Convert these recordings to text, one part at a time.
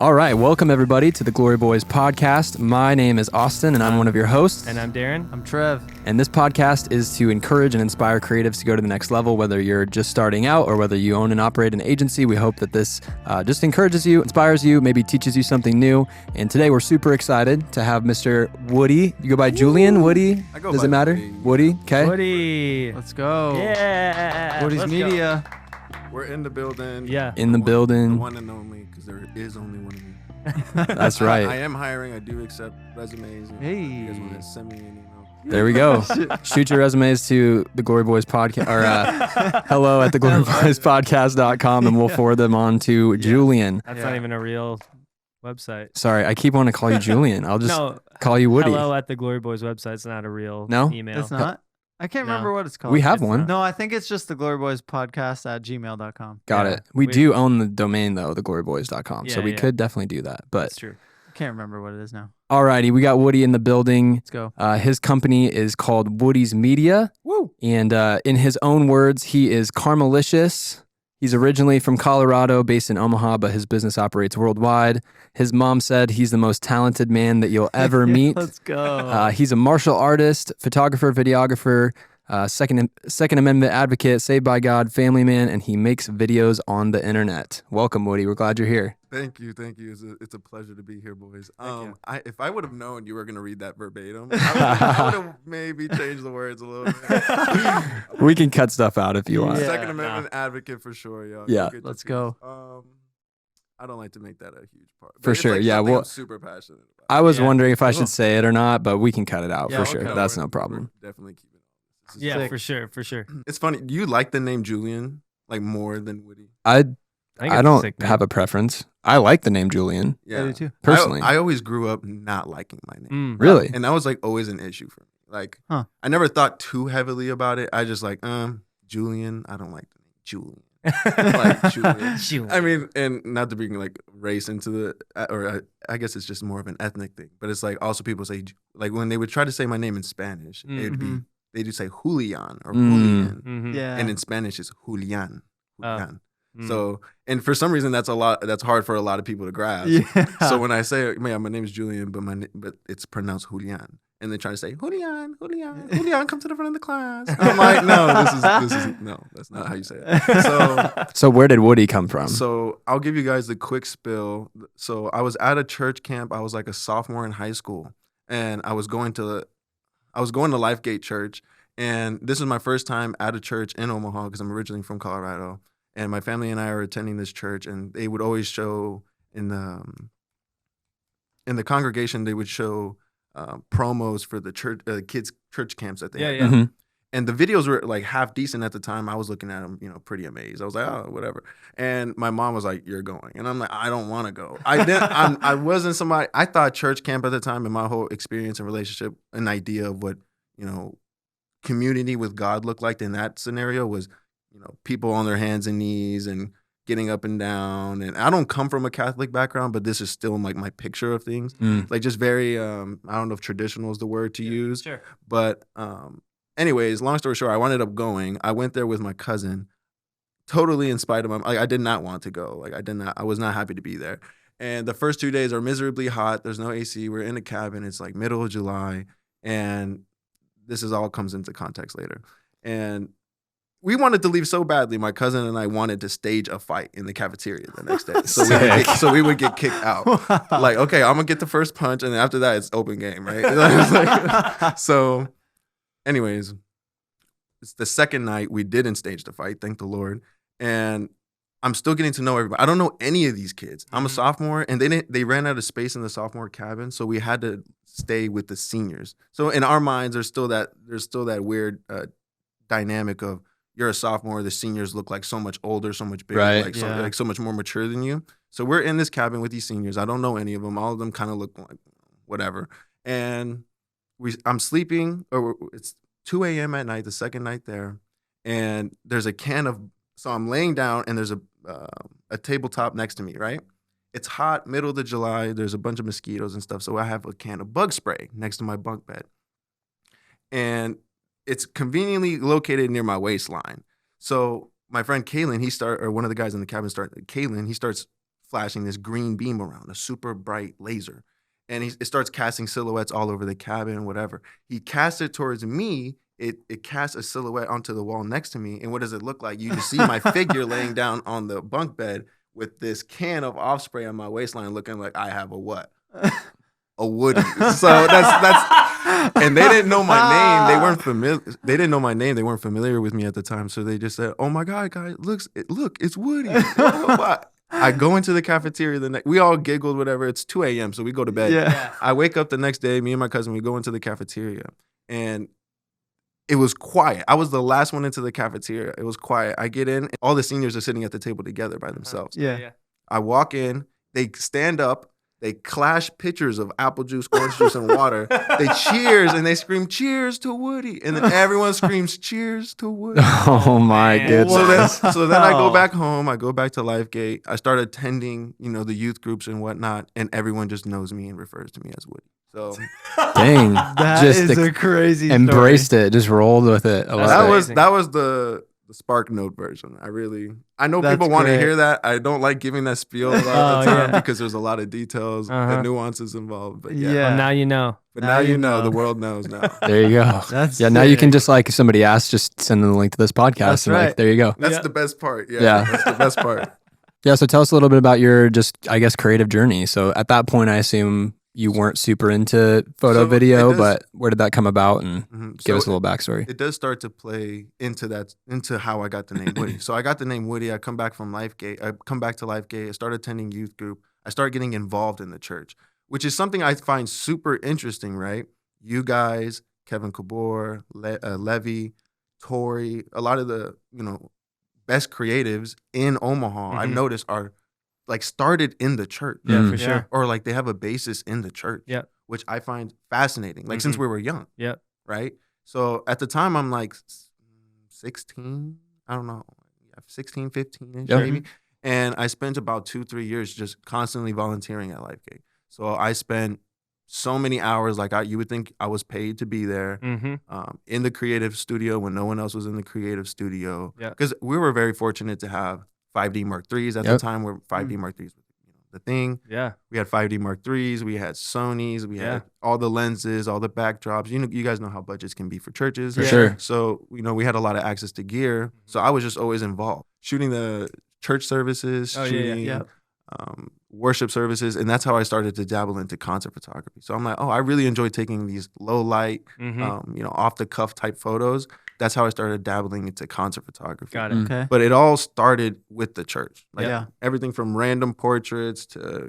All right, welcome everybody to the Glory Boys podcast. My name is Austin and I'm one of your hosts. And I'm Darren. I'm Trev. And this podcast is to encourage and inspire creatives to go to the next level, whether you're just starting out or whether you own and operate an agency. We hope that this just encourages you, inspires you, maybe teaches you something new. And today we're super excited to have Mr. Woody. You go by Julian, Woody? I go Does by it matter? Woody, okay? Woody. Let's go. Yeah. Woody's Let's Media. We're in the building. Yeah. In the building. The one and only, because there is only one of me. That's right. I am hiring. I do accept resumes. And Hey. you guys want to send me an email? There we go. Shoot your resumes to the Glory Boys podcast or hello at the gloryboyspodcast.com and we'll forward them on to Julian. That's not even a real website. Sorry, I keep wanting to call you Julian. I'll just No, call you Woody. hello at the Glory Boys website. It's not a real No? email. It's not? I can't No. remember what it's called. We have It's one. not. No, I think it's just the Glory Boys podcast at gmail.com. Got Yeah. it. We We- do own the domain though, thegloryboys.com. So Yeah, we yeah. could definitely do that. But That's true. Can't remember what it is now. alrighty, we got Woody in the building. Let's go. His company is called Woody's Media. Woo. And in his own words, he is Carmelicious. He's originally from Colorado, based in Omaha, but his business operates worldwide. His mom said he's the most talented man that you'll ever meet. Let's go. He's a martial artist, photographer, videographer, Second Amendment advocate, saved by God, family man, and he makes videos on the internet. Welcome, Woody. We're glad you're here. Thank you. It's a pleasure to be here, boys. you. If I would have known you were going to read that verbatim, I would have maybe changed the words a little bit. We can cut stuff out if you want. Yeah. Second Amendment advocate for sure, y'all. Yeah. Good to Let's see go. us. I don't like to make that a huge part. but For it's sure, like yeah, something well, I'm super passionate about. I was Yeah. wondering if I Cool. should say it or not, but we can cut it out Yeah, for okay. sure. That's no We're problem. definitely keeping it. This is Yeah, Sick. for sure. It's funny. Do you like the name Julian like more than Woody? I think I it's a don't sick name. have a preference. I like the name Julian I do too. personally. I always grew up not liking my name, Really? and that was like always an issue for me. Like, Huh. I never thought too heavily about it. I just like, Julian. I don't like the name Julian. Like Julian. I mean, and not to bring like race into the, I guess it's just more of an ethnic thing. But it's like also people say like when they would try to say my name in Spanish, it'd be they do say Julian or Julian, Mhm. Yeah. and in Spanish it's Julian. Julian. Mm. So, and for some reason that's hard for a lot of people to grasp. yeah. So when I say, man, my name is Julian, but it's pronounced Julian, and they try to say Julian, come to the front of the class. I'm like, no, no, that's not how you say it. So where did Woody come from? So I'll give you guys the quick spill. So I was at a church camp. I was like a sophomore in high school, and I was going to Lifegate Church, and this is my first time at a church in Omaha because I'm originally from Colorado. And my family and I are attending this church, and they would always show in the congregation. They would show promos for the church kids church camps that they had. Yeah. Mhm. And the videos were like half decent at the time. I was looking at them, pretty amazed. I was like, oh, whatever. And my mom was like, you're going, and I'm like, I don't want to go. I wasn't somebody. I thought church camp at the time, in my whole experience and relationship, an idea of what community with God looked like in that scenario was. People on their hands and knees and getting up and down. And I don't come from a Catholic background, but this is still like my picture of things. Mm. Like just very, I don't know if traditional is the word to use. Sure. But anyways, long story short, I wound up going. I went there with my cousin, totally in spite of I did not want to go. I was not happy to be there. And the first 2 days are miserably hot. There's no AC. We're in a cabin. It's like middle of July. And this is all comes into context later. And we wanted to leave so badly. My cousin and I wanted to stage a fight in the cafeteria the next day. So we would get kicked out. Like, okay, I'm going to get the first punch, and then after that, it's open game, right? So, anyways, it's the second night we didn't stage the fight, thank the Lord. And I'm still getting to know everybody. I don't know any of these kids. I'm a sophomore, and they ran out of space in the sophomore cabin, so we had to stay with the seniors. So in our minds, there's still that weird dynamic of, you're a sophomore, the seniors look like so much older, so much bigger, Right. so much more mature than you. So we're in this cabin with these seniors. I don't know any of them. All of them kind of look like whatever. And I'm sleeping, or it's 2 a.m. at night, the second night there, and there's a can of, so I'm laying down, and there's a tabletop next to me, right? It's hot, middle of the July. There's a bunch of mosquitoes and stuff. So I have a can of bug spray next to my bunk bed. And it's conveniently located near my waistline. So my friend Kalen, one of the guys in the cabin, he starts flashing this green beam around, a super bright laser. And it starts casting silhouettes all over the cabin, whatever. He casts it towards me. It casts a silhouette onto the wall next to me. And what does it look like? You just see my figure laying down on the bunk bed with this can of off spray on my waistline, looking like I have a what? A Woody. So that's and they didn't know my name. They weren't familiar. They didn't know my name. They weren't familiar with me at the time. So they just said, "Oh my God, guys, look, it's Woody." I go into the cafeteria the next. We all giggled, whatever. It's 2 a.m. so we go to bed. Yeah. I wake up the next day. Me and my cousin, we go into the cafeteria, and it was quiet. I was the last one into the cafeteria. It was quiet. I get in. All the seniors are sitting at the table together by themselves. Yeah. I walk in. They stand up. They clash pitchers of apple juice, orange juice, and water. They cheers and they scream, "Cheers to Woody!" And then everyone screams, "Cheers to Woody!" Oh my Man. goodness. So then I go back home. I go back to Lifegate. I start attending, the youth groups and whatnot, and everyone just knows me and refers to me as Woody. So Dang. That Just is a crazy embraced story. it. Just rolled with it. I love That's it. amazing. that was the Spark Note version. I know That's people want to great. hear that. I don't like giving that spiel a lot of Oh, the time yeah. because there's a lot of details Uh-huh. and nuances involved. But yeah. Yeah. Well, now you know. But Now now you you know. know. The world knows now. There you go. That's Yeah, now you can sick. just like if somebody asks, just send them the link to this podcast That's and right. like there you go. That's Yeah. the best part. Yeah, Yeah. that's the best part. Yeah, so tell us a little bit about your just I guess creative journey. So at that point I assume you weren't super into photo So video, it does- but where did that come about and Mhm. give So us a little backstory? it does start to play into how I got the name Woody. So I got the name Woody. I come back from Lifegate. I come back to Lifegate. I started attending youth group. I started getting involved in the church, which is something I find super interesting, right? You guys, Kevin Kabor, Levy, Tori, a lot of the, best creatives in Omaha, I've Mhm. noticed are like started in the church. Yeah, Mm. for Yeah. sure. Or like they have a basis in the church. Yeah. Which I find fascinating. Like since Mhm. we were young. Yeah. Right. So at the time I'm like 16, I don't know, 16, 15 Yeah. maybe. And I spent about 2-3 years just constantly volunteering at Lifegate. So I spent so many hours, like you would think I was paid to be there, Mm-hmm. in the creative studio when no one else was in the creative studio. Yeah. Because we were very fortunate to have 5D Mark IIIs at the Yep. time, where 5D Mark IIIs was the thing. Yeah. We had 5D Mark IIIs, we had Sonys, we Yeah. had all the lenses, all the backdrops. You guys know how budgets can be for churches. For sure. So, we had a lot of access to gear. So I was just always involved, shooting the church services, Oh, yeah, shooting yeah. worship services. And that's how I started to dabble into concert photography. So I'm like, I really enjoy taking these low light, Mm-hmm. off the cuff type photos. That's how I started dabbling into concert photography. Got it. Mm. Okay. But it all started with the church. Like Yeah. everything from random portraits to,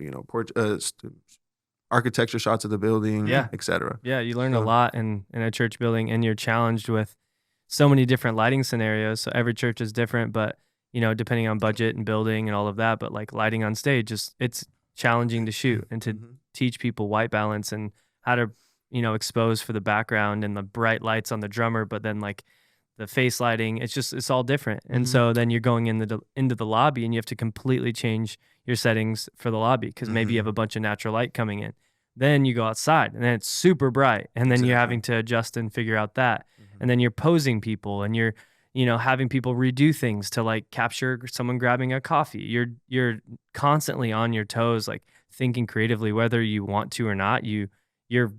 architecture shots of the building, Yeah. etc. Yeah, you learn a So- lot in a church building, and you're challenged with so many different lighting scenarios. So every church is different, but depending on budget and building and all of that. But like lighting on stage, it's challenging to shoot and to Mhm. teach people white balance and how to expose for the background and the bright lights on the drummer, but then like the face lighting, it's all different. And Mhm. so then you're going into the lobby and you have to completely change your settings for the lobby because maybe you have a bunch of natural light coming in. Then you go outside and then it's super bright, and then you're Exactly. having to adjust and figure out that. And then you're posing people and you're having people redo things to like capture someone grabbing a coffee. You're constantly on your toes, like thinking creatively, whether you want to or not. You're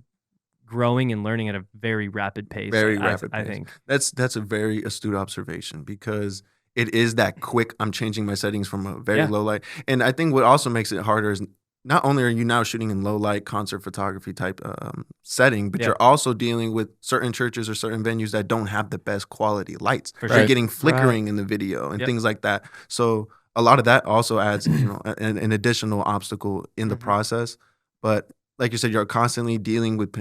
growing and learning at a very rapid pace. Very I rapid pace. think. That's a very astute observation, because it is that quick. I'm changing my settings from a very Yeah. low light. And I think what also makes it harder is not only are you now shooting in low light concert photography type setting, but Yeah. you're also dealing with certain churches or certain venues that don't have the best quality lights. For You're sure. getting flickering in the video and Yep. things like that. So a lot of that also adds, an additional obstacle in the Mhm. process. But like you said, you're constantly dealing with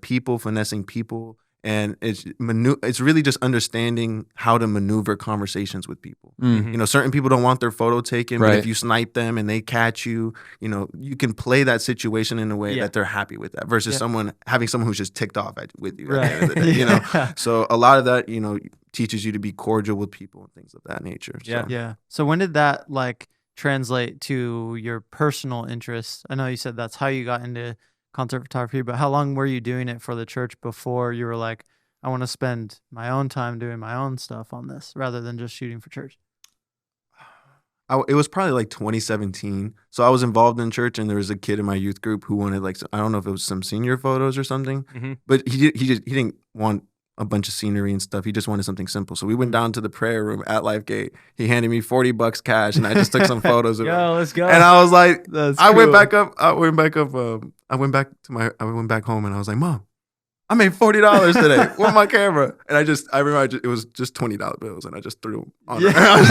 people, finessing people. And it's really just understanding how to maneuver conversations with people. Mm. Certain people don't want their photo taken, but Right. if you snipe them and they catch you, you can play that situation in a way Yeah. that they're happy with that, versus Yeah. having someone who's just ticked off with you. Right. At the end of the day, Yeah. So a lot of that, teaches you to be cordial with people and things of that nature. Yeah. So, Yeah. So when did that like translate to your personal interests? I know you said that's how you got into concert photography, but how long were you doing it for the church before you were like, I want to spend my own time doing my own stuff on this rather than just shooting for church? it was probably like 2017. So I was involved in church, and there was a kid in my youth group who wanted like I don't know if it was some senior photos or something, but he didn't want a bunch of scenery and stuff. He just wanted something simple. So we went down to the prayer room at Lifegate. He handed me $40 cash, and I just took some photos of him. Let's go. And I was like, That's I went cool. back up. I went back home, and I was like, Mom, I made $40 today with my camera. And I remember it was just $20 bills, and I just threw them on her. I was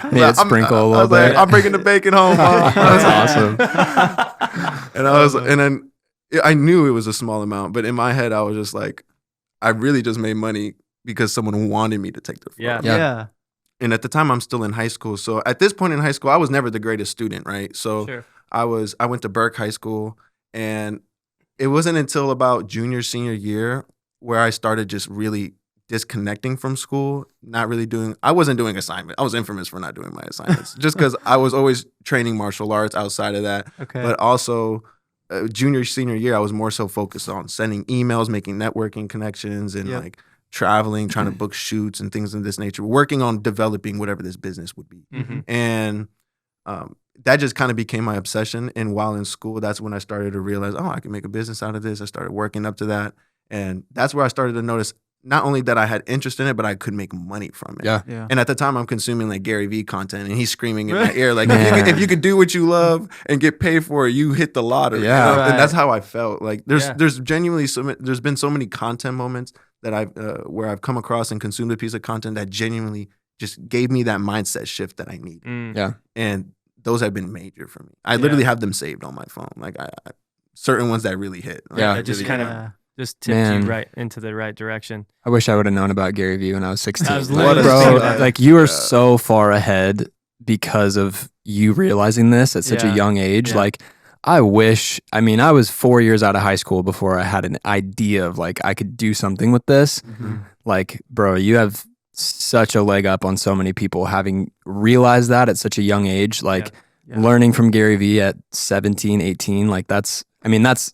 like, Made it sprinkle a I little was like, bit. I'm bringing the bacon home, Mom. That's awesome. And then I knew it was a small amount, but in my head, I was just like, I really just made money because someone wanted me to take the photo. Yeah. Yeah. And at the time, I'm still in high school. So at this point in high school, I was never the greatest student, right? So Sure. I went to Burke High School, and it wasn't until about junior, senior year where I started just really disconnecting from school, I wasn't doing assignments. I was infamous for not doing my assignments just because I was always training martial arts outside of that. Okay. But also junior, senior year, I was more so focused on sending emails, making networking connections, and like traveling, trying to book shoots and things of this nature, working on developing whatever this business would be. And that just kind of became my obsession. And while in school, that's when I started to realize, I can make a business out of this. I started working up to that. And that's where I started to notice not only that I had interest in it, but I could make money from it. Yeah. And at the time, I'm consuming like Gary Vee content, and he's screaming in my ear, like, if you could do what you love and get paid for it, you hit the lottery. Yeah. You know? Right. And that's how I felt. Like there's genuinely there's been so many content moments that where I've come across and consumed a piece of content that genuinely just gave me that mindset shift that I need. Yeah. And those have been major for me. I literally have them saved on my phone. Like certain ones that really hit. Like, Yeah. It just really kind hit. of just tipped Man. you right into the right direction. I wish I would have known about Gary Vee when I was 16. I was What a literally Bro, thinking that. like you are so far ahead because of you realizing this at such a Yeah. young age. Yeah. Like I was 4 years out of high school before I had an idea of like I could do something with this. Like, bro, you have such a leg up on so many people having realized that at such a young age. Like learning from Gary Vee at 17, 18, like that's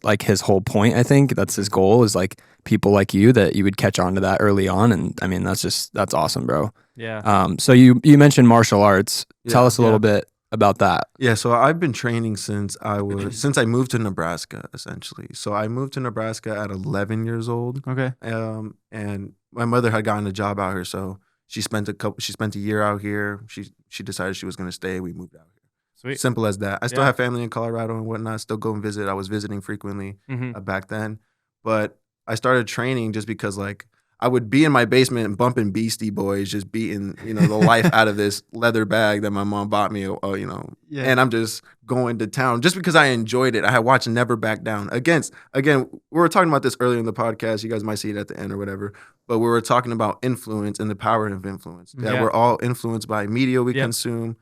like his whole point. I think that's his goal is like people like you that you would catch on to that early on. And I mean, that's awesome, bro. Yeah. So you mentioned martial arts. Tell Yeah. us a little bit about that. Yeah, so I've been training since I moved to Nebraska, essentially. So I moved to Nebraska at 11 years old. Okay. And my mother had gotten a job out here, so she spent a year out here. She decided she was going to stay. We moved out here. Sweet. Simple as that. I still Yeah. have family in Colorado and whatnot. Still go and visit. I was visiting frequently back then, but I started training just because like I would be in my basement and bumping Beastie Boys, just beating the life out of this leather bag that my mom bought me. And I'm just going to town just because I enjoyed it. I had watched Never Back Down. Again, we were talking about this earlier in the podcast. You guys might see it at the end or whatever. But we were talking about influence and the power of influence. That we're all influenced by media we consume,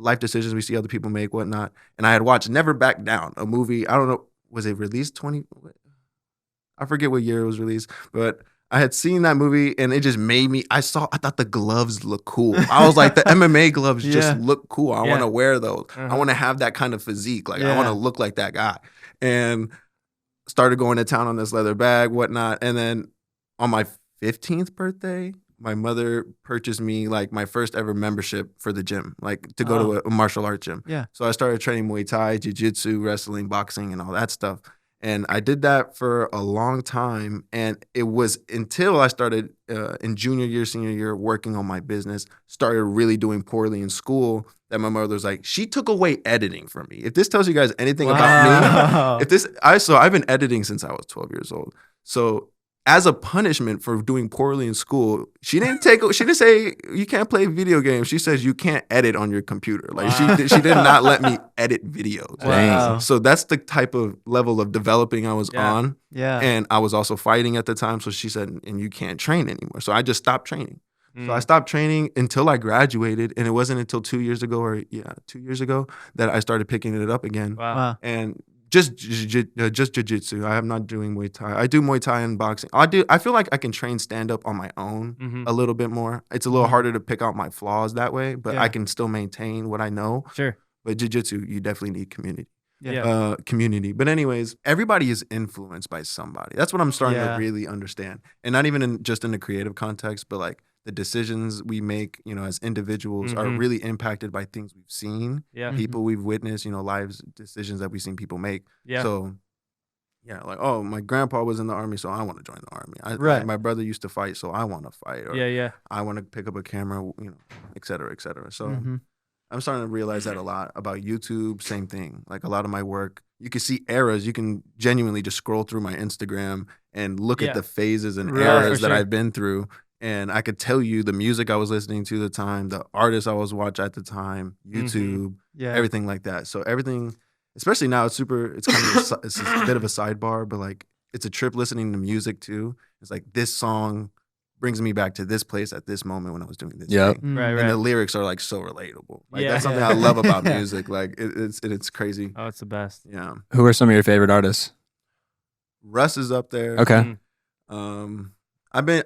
life decisions we see other people make, whatnot. And I had watched Never Back Down, a movie. I don't know, was it released I forget what year it was released, but I had seen that movie and it just made me, I thought the gloves looked cool. I was like, the MMA gloves just look cool. I want to wear those. I want to have that kind of physique. Like I want to look like that guy. And started going to town on this leather bag, whatnot. And then on my 15th birthday, my mother purchased me like my first ever membership for the gym, like to go to a martial arts gym. Yeah. So I started training Muay Thai, Jiu-Jitsu, wrestling, boxing, and all that stuff. And I did that for a long time. And it was until I started in junior year, senior year, working on my business, started really doing poorly in school, that my mother was like, she took away editing from me. If this tells you guys anything about me, I've been editing since I was 12 years old. So as a punishment for doing poorly in school, she didn't say you can't play video games. She says you can't edit on your computer. Like she did not let me edit videos. Wow. So that's the type of level of developing I was on. Yeah. And I was also fighting at the time. So she said, and you can't train anymore. So I just stopped training. So I stopped training until I graduated. And it wasn't until 2 years ago 2 years ago that I started picking it up again. Wow. And just jiu-jitsu. I am not doing Muay Thai. I do Muay Thai and boxing. I feel like I can train stand-up on my own a little bit more. It's a little harder to pick out my flaws that way, but I can still maintain what I know. Sure. But jiu-jitsu, you definitely need community. Yeah. Community. But anyways, everybody is influenced by somebody. That's what I'm starting to really understand. And not even just in the creative context, but like the decisions we make, as individuals are Mhm. really impacted by things we've seen, Yeah. people we've witnessed, lives, decisions that we've seen people make. Yeah. So, yeah, like, oh, my grandpa was in the army, so I want to join the army. Right. My brother used to fight, so I want to fight. Or Yeah. I want to pick up a camera, et cetera, et cetera. So Mhm. I'm starting to realize that a lot about YouTube. Same thing. Like a lot of my work, you can see eras. You can genuinely just scroll through my Instagram and look Yeah. at the phases and Right. eras For that sure. I've been through. And I could tell you the music I was listening to at the time, the artists I was watching at the time, YouTube, Yeah. everything like that. So everything, especially now, it's kind of it's a bit of a sidebar, but like it's a trip listening to music too. It's like this song brings me back to this place at this moment when I was doing this Yep. thing. Right. And the lyrics are like so relatable. Like Yeah. that's something Yeah. I love about Yeah. music. Like it's crazy. Oh, it's the best. Yeah. Who are some of your favorite artists? Russ is up there. Okay. Mm.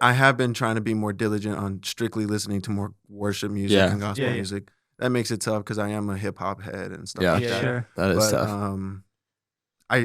I have been trying to be more diligent on strictly listening to more worship music Yeah. and gospel Yeah. music. That makes it tough because I am a hip hop head and stuff Yeah. like Yeah. that. Sure. That is But tough.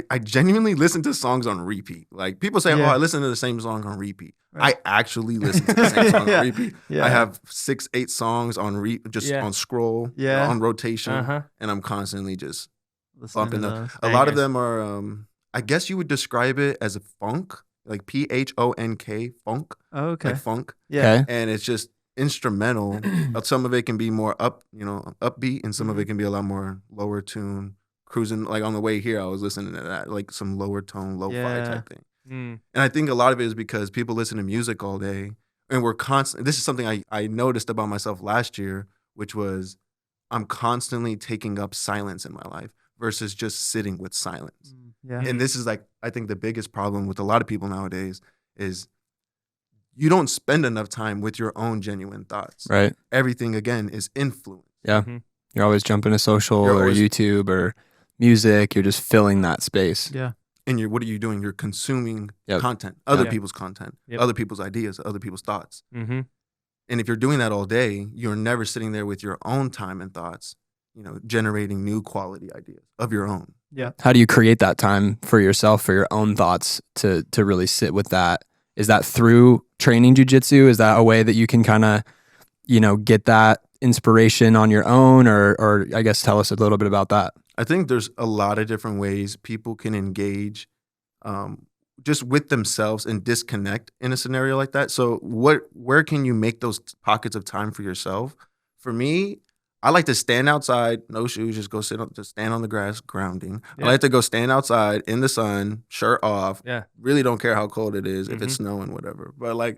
I genuinely listen to songs on repeat. Like people say, Yeah. "Oh, I listen to the same song on repeat." Right. I actually listen to the same song Yeah. on repeat. Yeah. I have 6-8 songs on Yeah. on scroll, Yeah. on rotation, Uh-huh. and I'm constantly just Listening bumping to them. those. A lot of Bangers. them are, I guess you would describe it as a funk, like PHONK, funk, Oh, okay. like funk, Yeah. Okay. and it's just instrumental. Some of it can be more upbeat, and some of it can be a lot more lower tune. Cruising, like on the way here, I was listening to that, like some lower tone, lo-fi Yeah. type thing. Mm. And I think a lot of it is because people listen to music all day, and we're constant. This is something I noticed about myself last year, which was I'm constantly taking up silence in my life versus just sitting with silence. Yeah. And this is like, I think the biggest problem with a lot of people nowadays is you don't spend enough time with your own genuine thoughts. Right. Everything again is influence. Yeah. Mhm. You're always jumping to social You're or always- YouTube or music. You're just filling that space. Yeah. And what are you doing? You're consuming Yep. content, other Yeah. people's content, Yep. other people's ideas, other people's thoughts. Mm-hmm. And if you're doing that all day, you're never sitting there with your own time and thoughts, generating new quality ideas of your own. Yeah. How do you create that time for yourself, for your own thoughts to really sit with that? Is that through training jujitsu? Is that a way that you can kind of, get that inspiration on your own, or I guess tell us a little bit about that? I think there's a lot of different ways people can engage just with themselves and disconnect in a scenario like that. So where can you make those pockets of time for yourself? For me, I like to stand outside, no shoes, just stand on the grass, grounding. Yeah. I like to go stand outside in the sun, shirt off. Yeah. Really don't care how cold it is, if it's snowing, whatever. But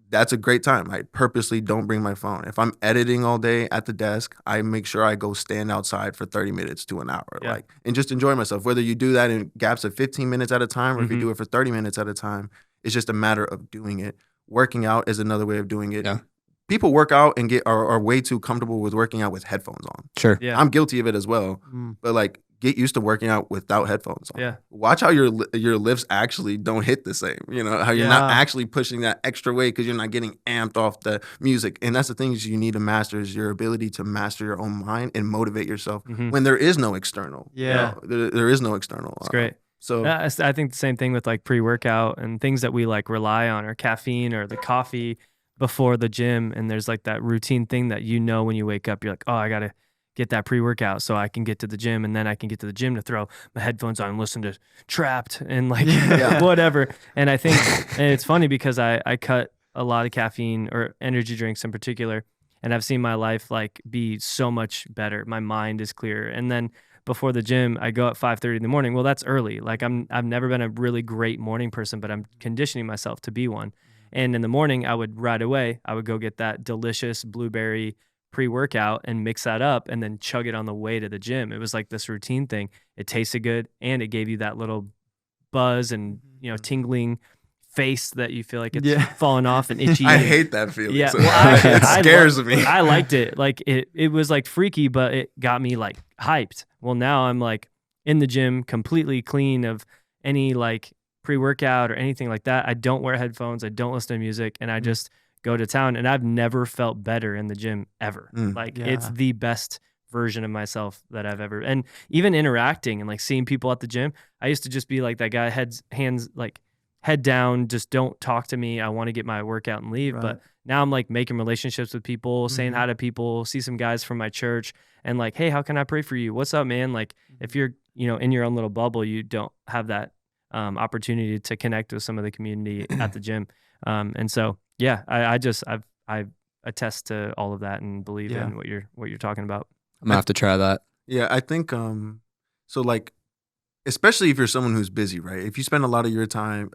that's a great time. I purposely don't bring my phone. If I'm editing all day at the desk, I make sure I go stand outside for 30 minutes to an hour, Yeah. and just enjoy myself. Whether you do that in gaps of 15 minutes at a time, or if you do it for 30 minutes at a time, it's just a matter of doing it. Working out is another way of doing it. Yeah. People work out and are way too comfortable with working out with headphones on. Sure. Yeah. I'm guilty of it as well. Mm. But get used to working out without headphones on. Yeah. Watch how your lifts actually don't hit the same. How you're not Yeah. actually pushing that extra weight because you're not getting amped off the music. And that's the things you need to master, is your ability to master your own mind and motivate yourself Mhm. when there is no external. Yeah. There is no external. It's great. So I think the same thing with like pre-workout and things that we like rely on, or caffeine or the coffee before the gym. And there's like that routine thing that when you wake up, you're like, oh, I got to get that pre-workout so I can get to the gym, and then I can get to the gym to throw my headphones on and listen to Trapped and like Yeah. whatever. And I think and it's funny because I cut a lot of caffeine or energy drinks in particular, and I've seen my life like be so much better. My mind is clearer. And then before the gym, I go at 5:30 in the morning. Well, that's early. Like I've never been a really great morning person, but I'm conditioning myself to be one. And in the morning, I would go get that delicious blueberry pre-workout and mix that up and then chug it on the way to the gym. It was like this routine thing. It tasted good, and it gave you that little buzz and, tingling face that you feel like it's Yeah. falling off and itchy. I hate that feeling. Yeah, So well, it I scares me. I liked it. Like it was like freaky, but it got me like hyped. Well, now I'm like in the gym, completely clean of any like pre-workout or anything like that. I don't wear headphones. I don't listen to music, and I just go to town. And I've never felt better in the gym ever. Mm. Like Yeah. it's the best version of myself that I've ever. And even interacting and like seeing people at the gym, I used to just be like that guy, hands like head down, just don't talk to me. I want to get my workout and leave. Right. But now I'm like making relationships with people, saying hi to people, see some guys from my church and like, hey, how can I pray for you? What's up, man? Like if you're, in your own little bubble, you don't have that opportunity to connect with some of the community at the gym. And so, yeah, I attest to all of that and believe in what you're talking about. I'm gonna have to try that. Yeah, I think so like, especially if you're someone who's busy, right? If you spend a lot of your time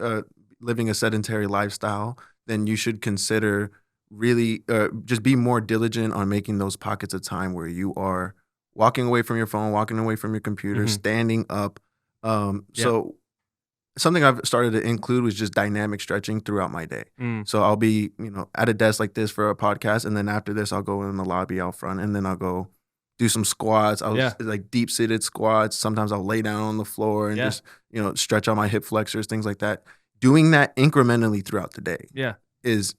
living a sedentary lifestyle, then you should consider really just be more diligent on making those pockets of time where you are walking away from your phone, walking away from your computer, standing up. So something I've started to include was just dynamic stretching throughout my day. So I'll be, at a desk like this for a podcast, and then after this, I'll go in the lobby out front, and then I'll go do some squats. I'll like deep seated squats. Sometimes I'll lay down on the floor and just, stretch out my hip flexors, things like that. Doing that incrementally throughout the day is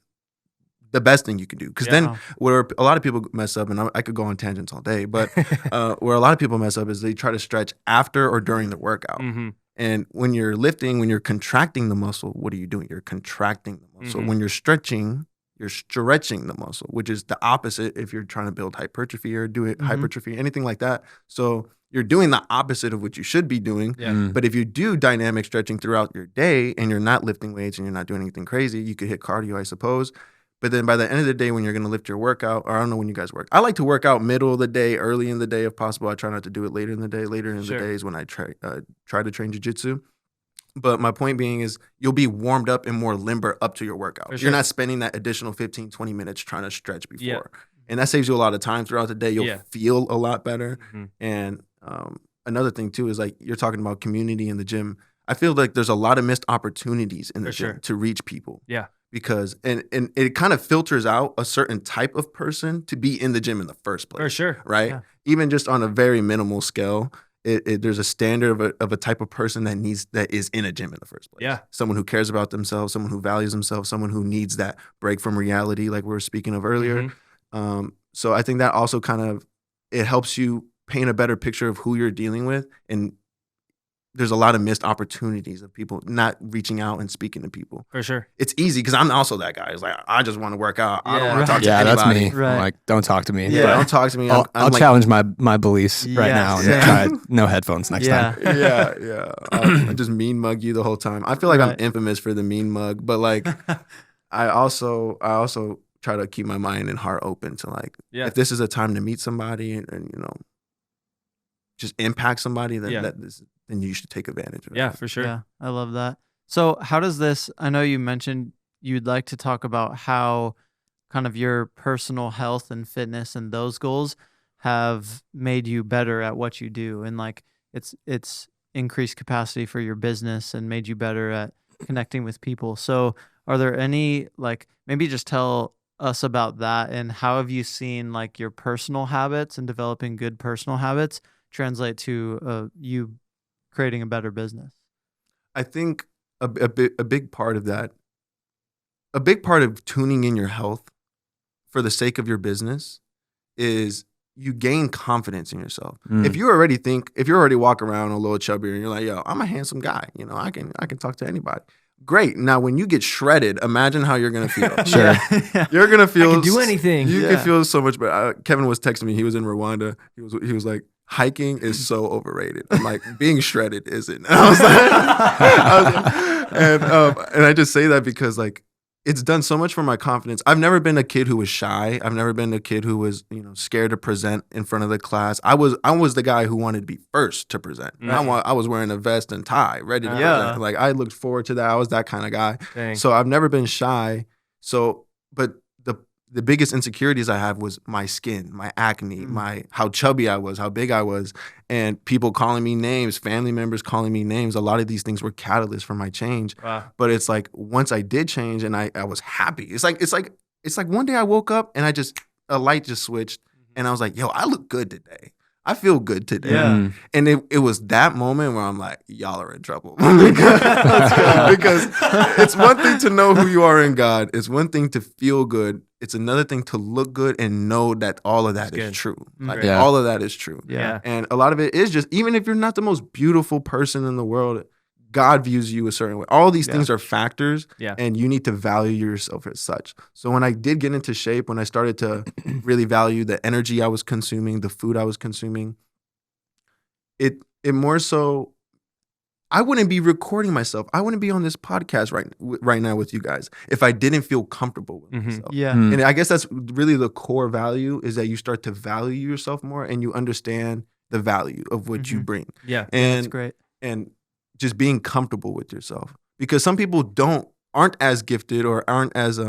the best thing you can do. Because then where a lot of people mess up, and I could go on tangents all day, but where a lot of people mess up is they try to stretch after or during the workout. And when you're lifting, when you're contracting the muscle, what are you doing? You're contracting the muscle. When you're stretching the muscle, which is the opposite if you're trying to build hypertrophy or do it hypertrophy, anything like that. So you're doing the opposite of what you should be doing. But if you do dynamic stretching throughout your day and you're not lifting weights and you're not doing anything crazy, you could hit cardio, I suppose. But then by the end of the day, when you're going to lift your workout, or I don't know when you guys work. I like to work out middle of the day, early in the day if possible. I try not to do it later in the day. Later in the day is when I try to train jiu-jitsu. But my point being is you'll be warmed up and more limber up to your workout. You're not spending that additional 15, 20 minutes trying to stretch before. And that saves you a lot of time throughout the day. You'll feel a lot better. And another thing too is like you're talking about community in the gym. I feel like there's a lot of missed opportunities in the gym to reach people. Because and it kind of filters out a certain type of person to be in the gym in the first place. Right? Even just on a very minimal scale. There's a standard of a type of person that is in a gym in the first place. Someone who cares about themselves, someone who values themselves, someone who needs that break from reality, like we were speaking of earlier. So I think that also it helps you paint a better picture of who you're dealing with, and there's a lot of missed opportunities of people not reaching out and speaking to people. It's easy because I'm also that guy. It's like, I just want to work out. I don't want to talk to anybody. That's me. I'm like, don't talk to me. Don't talk to me. I'll like, challenge my beliefs right now and try no headphones next time. I just mean mug you the whole time. I feel like I'm infamous for the mean mug, but like I also try to keep my mind and heart open to like, if this is a time to meet somebody and just impact somebody, then you should take advantage of it. For sure. Yeah, I love that. So how does this, I know you mentioned you'd like to talk about how kind of your personal health and fitness and those goals have made you better at what you do. And like it's increased capacity for your business and made you better at connecting with people. So are there any, like, maybe just tell us about that and how have you seen like your personal habits and developing good personal habits translate to you creating a better business? I think a big part of that, a big part of tuning in your health for the sake of your business is you gain confidence in yourself. If you already walk around a little chubbier and you're like, yo, I'm a handsome guy, I can talk to anybody. Great. Now, when you get shredded, imagine how you're going to feel. You're going to feel. I can do anything. You can feel so much better. Kevin was texting me. He was in Rwanda. He was like, hiking is so overrated. I'm like, being shredded isn't. And and I just say that because like it's done so much for my confidence. I've never been a kid who was shy. I've never been a kid who was scared to present in front of the class. I was the guy who wanted to be first to present. I was wearing a vest and tie, ready to present. Like I looked forward to that. I was that kind of guy. Dang. So I've never been shy. But the biggest insecurities I have was my skin, my acne, how chubby I was, how big I was, and people calling me names, family members calling me names. A lot of these things were catalysts for my change. Wow. But it's like once I did change and I was happy. It's like one day I woke up and a light just switched and I was like, yo, I look good today. I feel good today. Yeah. And it was that moment where I'm like, y'all are in trouble. because it's one thing to know who you are in God. It's one thing to feel good. It's another thing to look good and know that all of that is true. Like all of that is true. Yeah. And a lot of it is just, even if you're not the most beautiful person in the world, God views you a certain way. All these Yeah. things are factors, Yeah. and you need to value yourself as such. So when I did get into shape, when I started to really value the energy I was consuming, the food I was consuming, it more so, I wouldn't be recording myself. I wouldn't be on this podcast right now with you guys if I didn't feel comfortable with myself. Yeah. Mm. And I guess that's really the core value, is that you start to value yourself more and you understand the value of what you Mhm. bring. Yeah. That's And great. and just being comfortable with yourself, because some people aren't as gifted or aren't as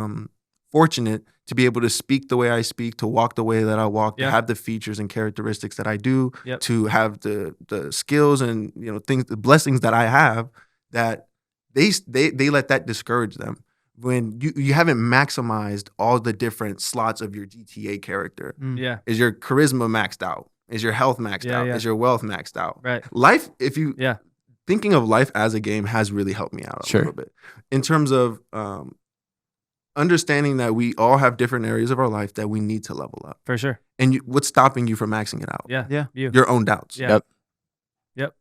fortunate to be able to speak the way I speak, to walk the way that I walk, Yeah. to have the features and characteristics that I do, Yep. to have the skills and things, the blessings that I have, that they let that discourage them when you haven't maximized all the different slots of your GTA character. Mm. Yeah. Is your charisma maxed out? Is your health maxed Yeah, out? yeah. Is your wealth maxed out? Right. Life, if you Yeah. thinking of life as a game has really helped me out a Sure. little bit in terms of understanding that we all have different areas of our life that we need to level up. For sure. And what's stopping you from maxing it out? Yeah. Yeah. You. Your own doubts. Yeah. Yep.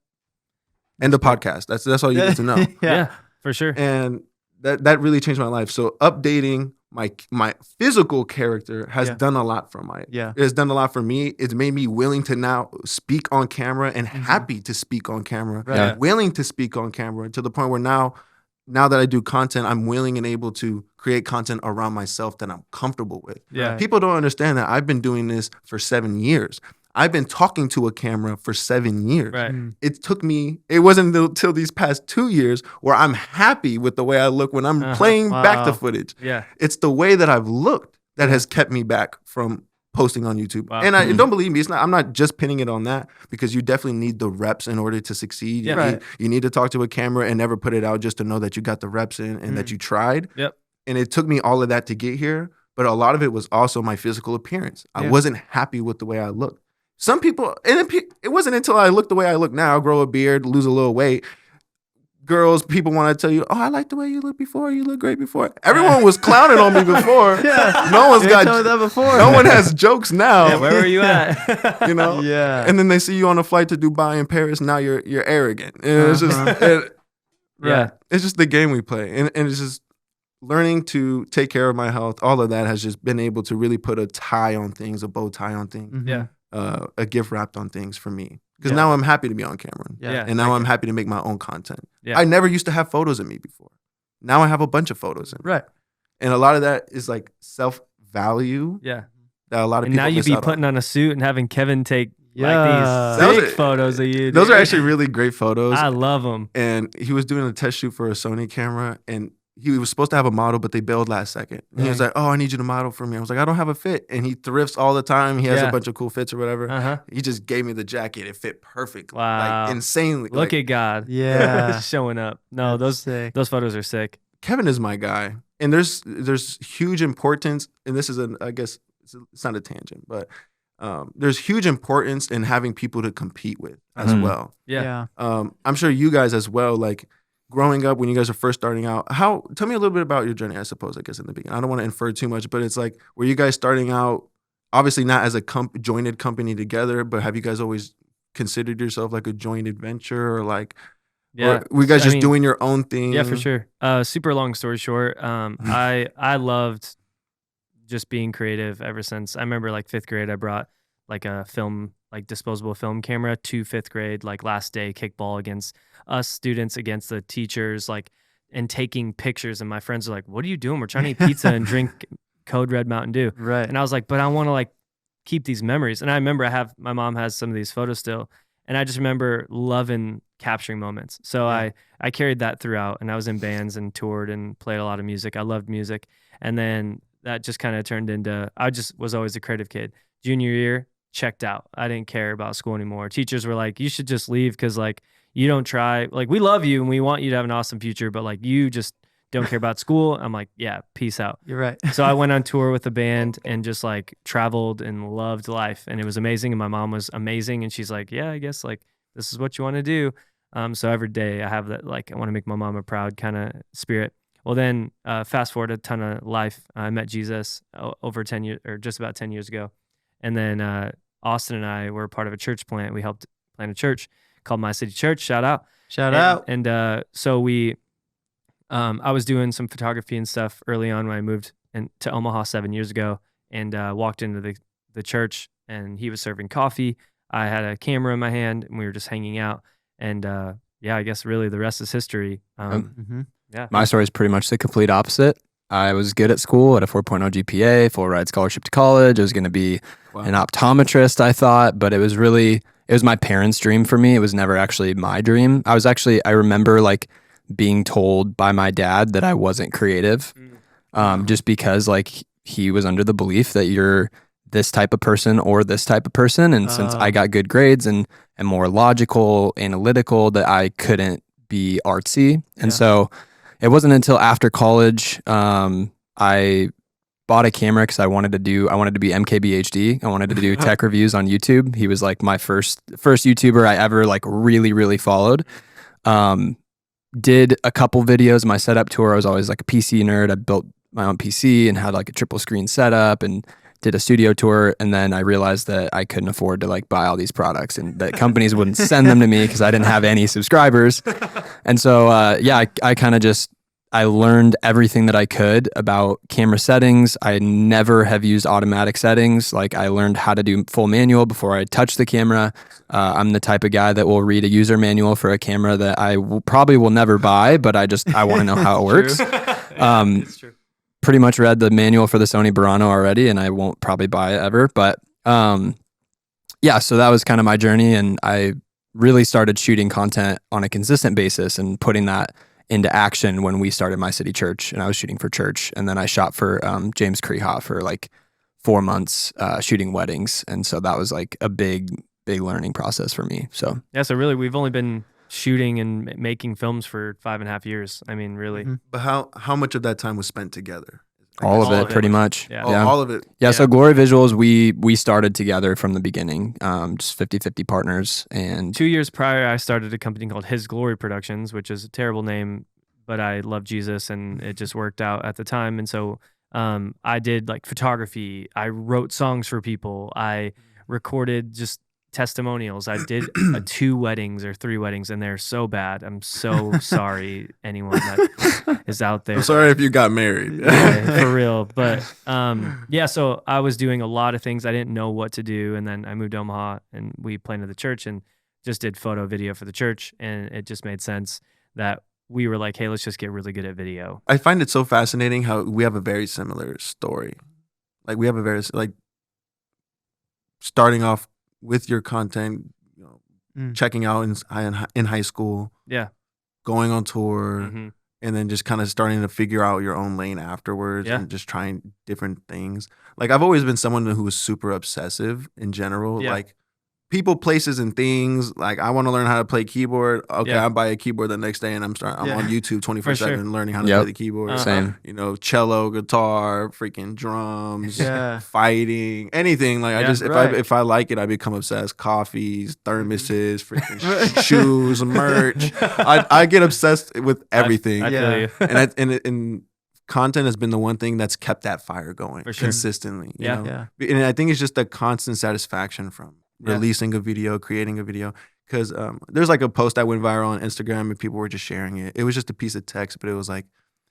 And the podcast. That's all you need to know. Yeah. For sure. And that really changed my life. So updating my physical character has Yeah. done a lot for Yeah. It's done a lot for me. It's made me willing to now speak on camera and happy to speak on camera. Right. Yeah. Willing to speak on camera to the point where now that I do content, I'm willing and able to create content around myself that I'm comfortable with. Yeah. Right. People don't understand that I've been doing this for 7 years. I've been talking to a camera for 7 years. Right. Mm. It wasn't until these past 2 years where I'm happy with the way I look when I'm playing back the Wow. footage. Yeah. It's the way that I've looked that has kept me back from posting on YouTube. Wow. And don't believe me, I'm not just pinning it on that, because you definitely need the reps in order to succeed. Yeah. Right. You need to talk to a camera and never put it out just to know that you got the reps in and that you tried. Yep. And it took me all of that to get here, but a lot of it was also my physical appearance. I Yeah. wasn't happy with the way I looked. Some people, and it wasn't until I look the way I look now, grow a beard, lose a little weight, people want to tell you, oh, I like the way you look before. You look great before. Everyone was clowning on me before. Yeah. No one's You got, told me that before. no one has jokes now. Yeah, where were you at? You know? Yeah. And then they see you on a flight to Dubai and Paris. Now you're arrogant. And it's just, Yeah. it's just the game we play. And it's just learning to take care of my health. All of that has just been able to really put a tie on things, a bow tie on things, Mhm. Yeah. a gift wrapped on things for me. Because Yeah. now I'm happy to be on camera. Yeah. Yeah. And now I'm happy to make my own content. Yeah. I never used to have photos of me before. Now I have a bunch of photos in. Right. And a lot of that is like self-value Yeah. that a lot of And people now you'd miss be out on. putting on a suit and having Kevin take Yeah. like That was these sick a- photos of you. Those are dude. actually really great photos. I love them. And he was doing a test shoot for a Sony camera, and he was supposed to have a model, but they bailed last second. And he was like, oh, I need you to model for me. I was like, I don't have a fit. And he thrifts all the time. He has Yeah. a bunch of cool fits or whatever. Uh-huh. He just gave me the jacket. It fit perfectly. Wow. Like insanely. Look at God. Yeah. Showing up. No, That's those sick. those photos are sick. Kevin is my guy. And there's huge importance, and this is I guess it's not a tangent, but there's huge importance in having people to compete with as Mhm. well. Yeah. I'm sure you guys as well, like growing up when you guys are first starting out, tell me a little bit about your journey, I suppose, I guess, in the beginning. I don't want to infer too much, but it's like, were you guys starting out, obviously not as a jointed company together, but have you guys always considered yourself like a jointed venture, or like, Yeah. or were you guys I just mean, doing your own thing? Yeah, for sure. Super long story short, I loved just being creative ever since. I remember like 5th grade, I brought like a film, like disposable film camera to 5th grade, like last day kickball against us students, against the teachers, like, and taking pictures. And my friends are like, what are you doing? We're trying to eat pizza and drink Code Red Mountain Dew. Right. And I was like, but I want to like keep these memories. And I remember my mom has some of these photos still. And I just remember loving capturing moments. So Yeah. I carried that throughout, and I was in bands and toured and played a lot of music. I loved music. And then that just kind of turned into, I just was always a creative kid. Junior year, checked out. I didn't care about school anymore. Teachers were like, you should just leave because like you don't try. Like, we love you and we want you to have an awesome future, but like you just don't care about school. I'm like, yeah, peace out. You're right. So I went on tour with the band and just like traveled and loved life, and it was amazing. And my mom was amazing, and she's like, yeah, I guess like this is what you want to do. So every day I have that, like, I want to make my mama proud kind of spirit. Well, then fast forward a ton of life. I met Jesus over 10 years, or just about 10 years ago. And then Austin and I were part of a church plant. We helped plant a church called My City Church. Shout out. Shout out. And so I was doing some photography and stuff early on when I moved to Omaha 7 years ago, and walked into the church, and he was serving coffee. I had a camera in my hand, and we were just hanging out. And I guess really the rest is history. Yeah. My story is pretty much the complete opposite. I was good at school at a 4.0 GPA, full ride scholarship to college. I was going to be an optometrist, I thought, but it was my parents' dream for me. It was never actually my dream. I remember like being told by my dad that I wasn't creative, just because like he was under the belief that you're this type of person or this type of person. And since I got good grades and more logical, analytical, that I couldn't be artsy. And so it wasn't until after college, I bought a camera because I wanted to be MKBHD. I wanted to do tech reviews on YouTube. He was like my first YouTuber I ever like really, really followed. Did a couple videos. My setup tour, I was always like a PC nerd. I built my own PC and had like a triple screen setup and did a studio tour. And then I realized that I couldn't afford to like buy all these products and that companies wouldn't send them to me because I didn't have any subscribers. And so, I kind of I learned everything that I could about camera settings. I never have used automatic settings. Like I learned how to do full manual before I touch the camera. I'm the type of guy that will read a user manual for a camera that I probably will never buy, but I want to know how it works. It's true. Pretty much read the manual for the Sony Burano already, and I won't probably buy it ever. But so that was kind of my journey, and I really started shooting content on a consistent basis and putting that into action when we started My City Church, and I was shooting for church. And then I shot for James Creha for like 4 months shooting weddings. And so that was like a big learning process for me. So so really we've only been shooting and making films for 5.5 years. I mean, really. But how much of that time was spent together? All of it, pretty much. Yeah. All of it. Yeah, so Glory Visuals, we started together from the beginning, just 50-50 partners. And 2 years prior, I started a company called His Glory Productions, which is a terrible name, but I love Jesus and it just worked out at the time. And so I did like photography. I wrote songs for people. I recorded just testimonials. I did 2 weddings or 3 weddings, and they're so bad. I'm so sorry, anyone that is out there. I'm sorry if you got married. For real. But so I was doing a lot of things. I didn't know what to do. And then I moved to Omaha, and we planted the church and just did photo video for the church. And it just made sense that we were like, hey, let's just get really good at video. I find it so fascinating how we have a very similar story. Like we have a very, like, starting off with your content, checking out in high school, going on tour, and then just kind of starting to figure out your own lane afterwards, and just trying different things. Like I've always been someone who was super obsessive in general, like people, places, and things. Like I want to learn how to play keyboard. Okay, I buy a keyboard the next day, and I'm on YouTube 24/7 learning how to play the keyboard. Same. Cello, guitar, freaking drums, fighting, anything. Like if I like it, I become obsessed. Coffees, thermoses, freaking shoes, merch. I get obsessed with everything. I feel you. And content has been the one thing that's kept that fire going consistently. You know? And I think it's just the constant satisfaction from releasing a video, creating a video. Because there's like a post that went viral on Instagram and people were just sharing it. It was just a piece of text, but it was like,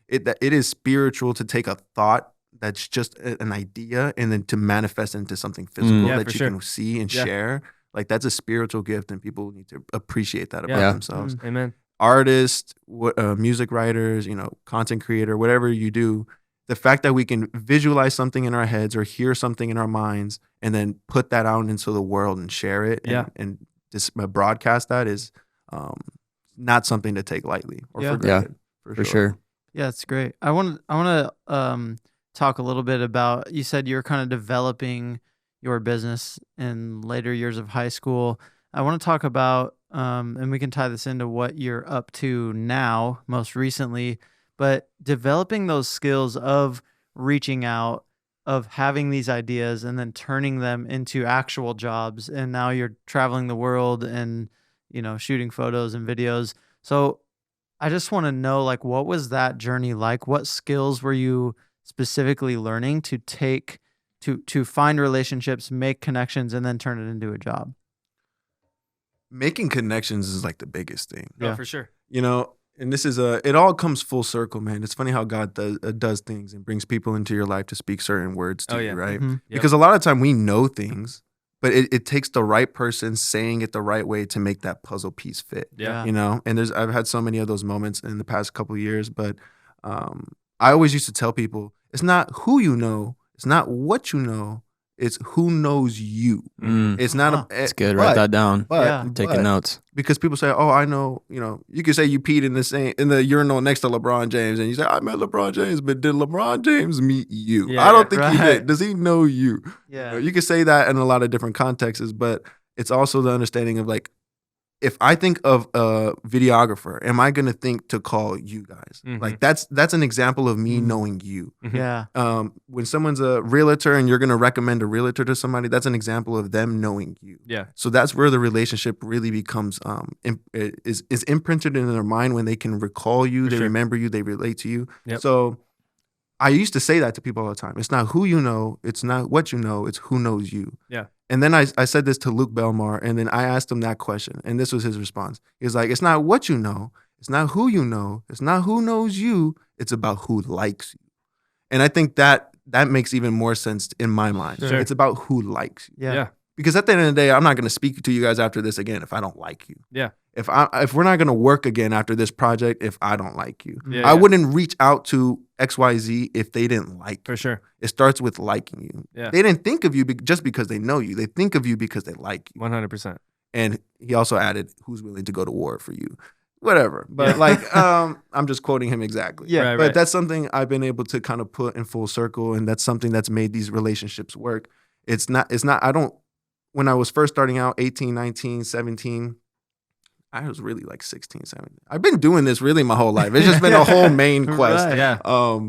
it is spiritual to take a thought that's just an idea and then to manifest into something physical that you can see and share. Like that's a spiritual gift, and people need to appreciate that about themselves. Amen. Artists, music writers, content creator, whatever you do, the fact that we can visualize something in our heads or hear something in our minds and then put that out into the world and share it and just broadcast that is not something to take lightly or for granted. For sure. Yeah, it's great. I want to talk a little bit about, you said you're kind of developing your business in later years of high school. I want to talk about, and we can tie this into what you're up to now, most recently, but developing those skills of reaching out, of having these ideas and then turning them into actual jobs. And now you're traveling the world and, shooting photos and videos. So I just want to know, like, what was that journey like? What skills were you specifically learning to take to find relationships, make connections, and then turn it into a job? making connections is like the biggest thing. Oh, for sure. You know, and this is it all comes full circle, man. It's funny how God does things and brings people into your life to speak certain words to you, right? Mhm. Yep. Because a lot of time we know things, but it takes the right person saying it the right way to make that puzzle piece fit. Yeah. You know, and I've had so many of those moments in the past couple of years, but I always used to tell people, it's not who you know, it's not what you know, it's who knows you. It's not It's good. Write that down. But Yeah. I'm taking notes. because people say, "Oh, I know," you know, you could say you peed in the urinal next to LeBron James, and you say, "I met LeBron James," but did LeBron James meet you? Yeah, I don't think he right. did. Does he know you? Yeah. You know, you could say that in a lot of different contexts, but it's also the understanding of like, if I think of a videographer, am I going to think to call you guys? Mhm. Like that's an example of me Mhm. knowing you. Yeah. When someone's a realtor and you're going to recommend a realtor to somebody, that's an example of them knowing you. Yeah. So that's where the relationship really becomes is imprinted in their mind when they can recall you, For they sure. remember you, they relate to you. Yep. So I used to say that to people all the time. It's not who you know, it's not what you know, it's who knows you. Yeah. And then I said this to Luke Belmar, and then I asked him that question, and this was his response. He was like, "It's not what you know, it's not who you know, it's not who knows you, it's about who likes you." And I think that makes even more sense in my mind. Sure. It's about who likes you. Yeah. Yeah. Because at the end of the day, I'm not going to speak to you guys after this again if I don't like you. Yeah. If we're not going to work again after this project if I don't like you. Yeah, I yeah. wouldn't reach out to XYZ if they didn't like you. For sure. It starts with liking you. Yeah. They didn't think of you just because they know you. They think of you because they like you. 100%. And he also added, "Who's willing to go to war for you?" Whatever. But Yeah. like, I'm just quoting him exactly. Yeah. Right, But right. that's something I've been able to kind of put in full circle, and that's something that's made these relationships work. When I was first starting out, 18, 19, 17, I was really like 16, 17. I've been doing this really my whole life. It's just been a whole main quest. Right. Yeah.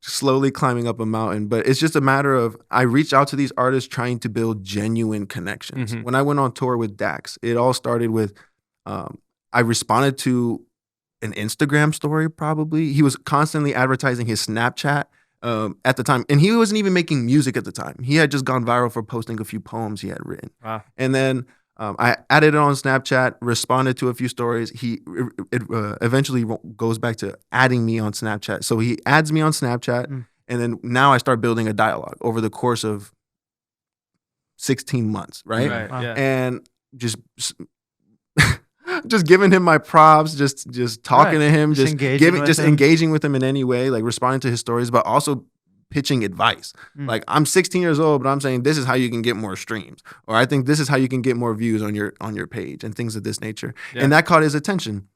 Slowly climbing up a mountain. But it's just a matter of, I reach out to these artists trying to build genuine connections. Mhm. When I went on tour with Dax, it all started with, I responded to an Instagram story probably. He was constantly advertising his Snapchat at the time. And he wasn't even making music at the time. He had just gone viral for posting a few poems he had written. Wow. And then I added it on Snapchat, responded to a few stories. It eventually goes back to adding me on Snapchat. So he adds me on Snapchat. And then now I start building a dialogue over the course of 16 months, right? Right. Wow. Yeah. And just giving him my props, just talking Right. to him, Just engaging with him. engaging with him in any way, like responding to his stories, but also pitching advice. Mm. Like, I'm 16 years old, but I'm saying this is how you can get more streams, or I think this is how you can get more views on your page and things of this nature. Yeah. And that caught his attention.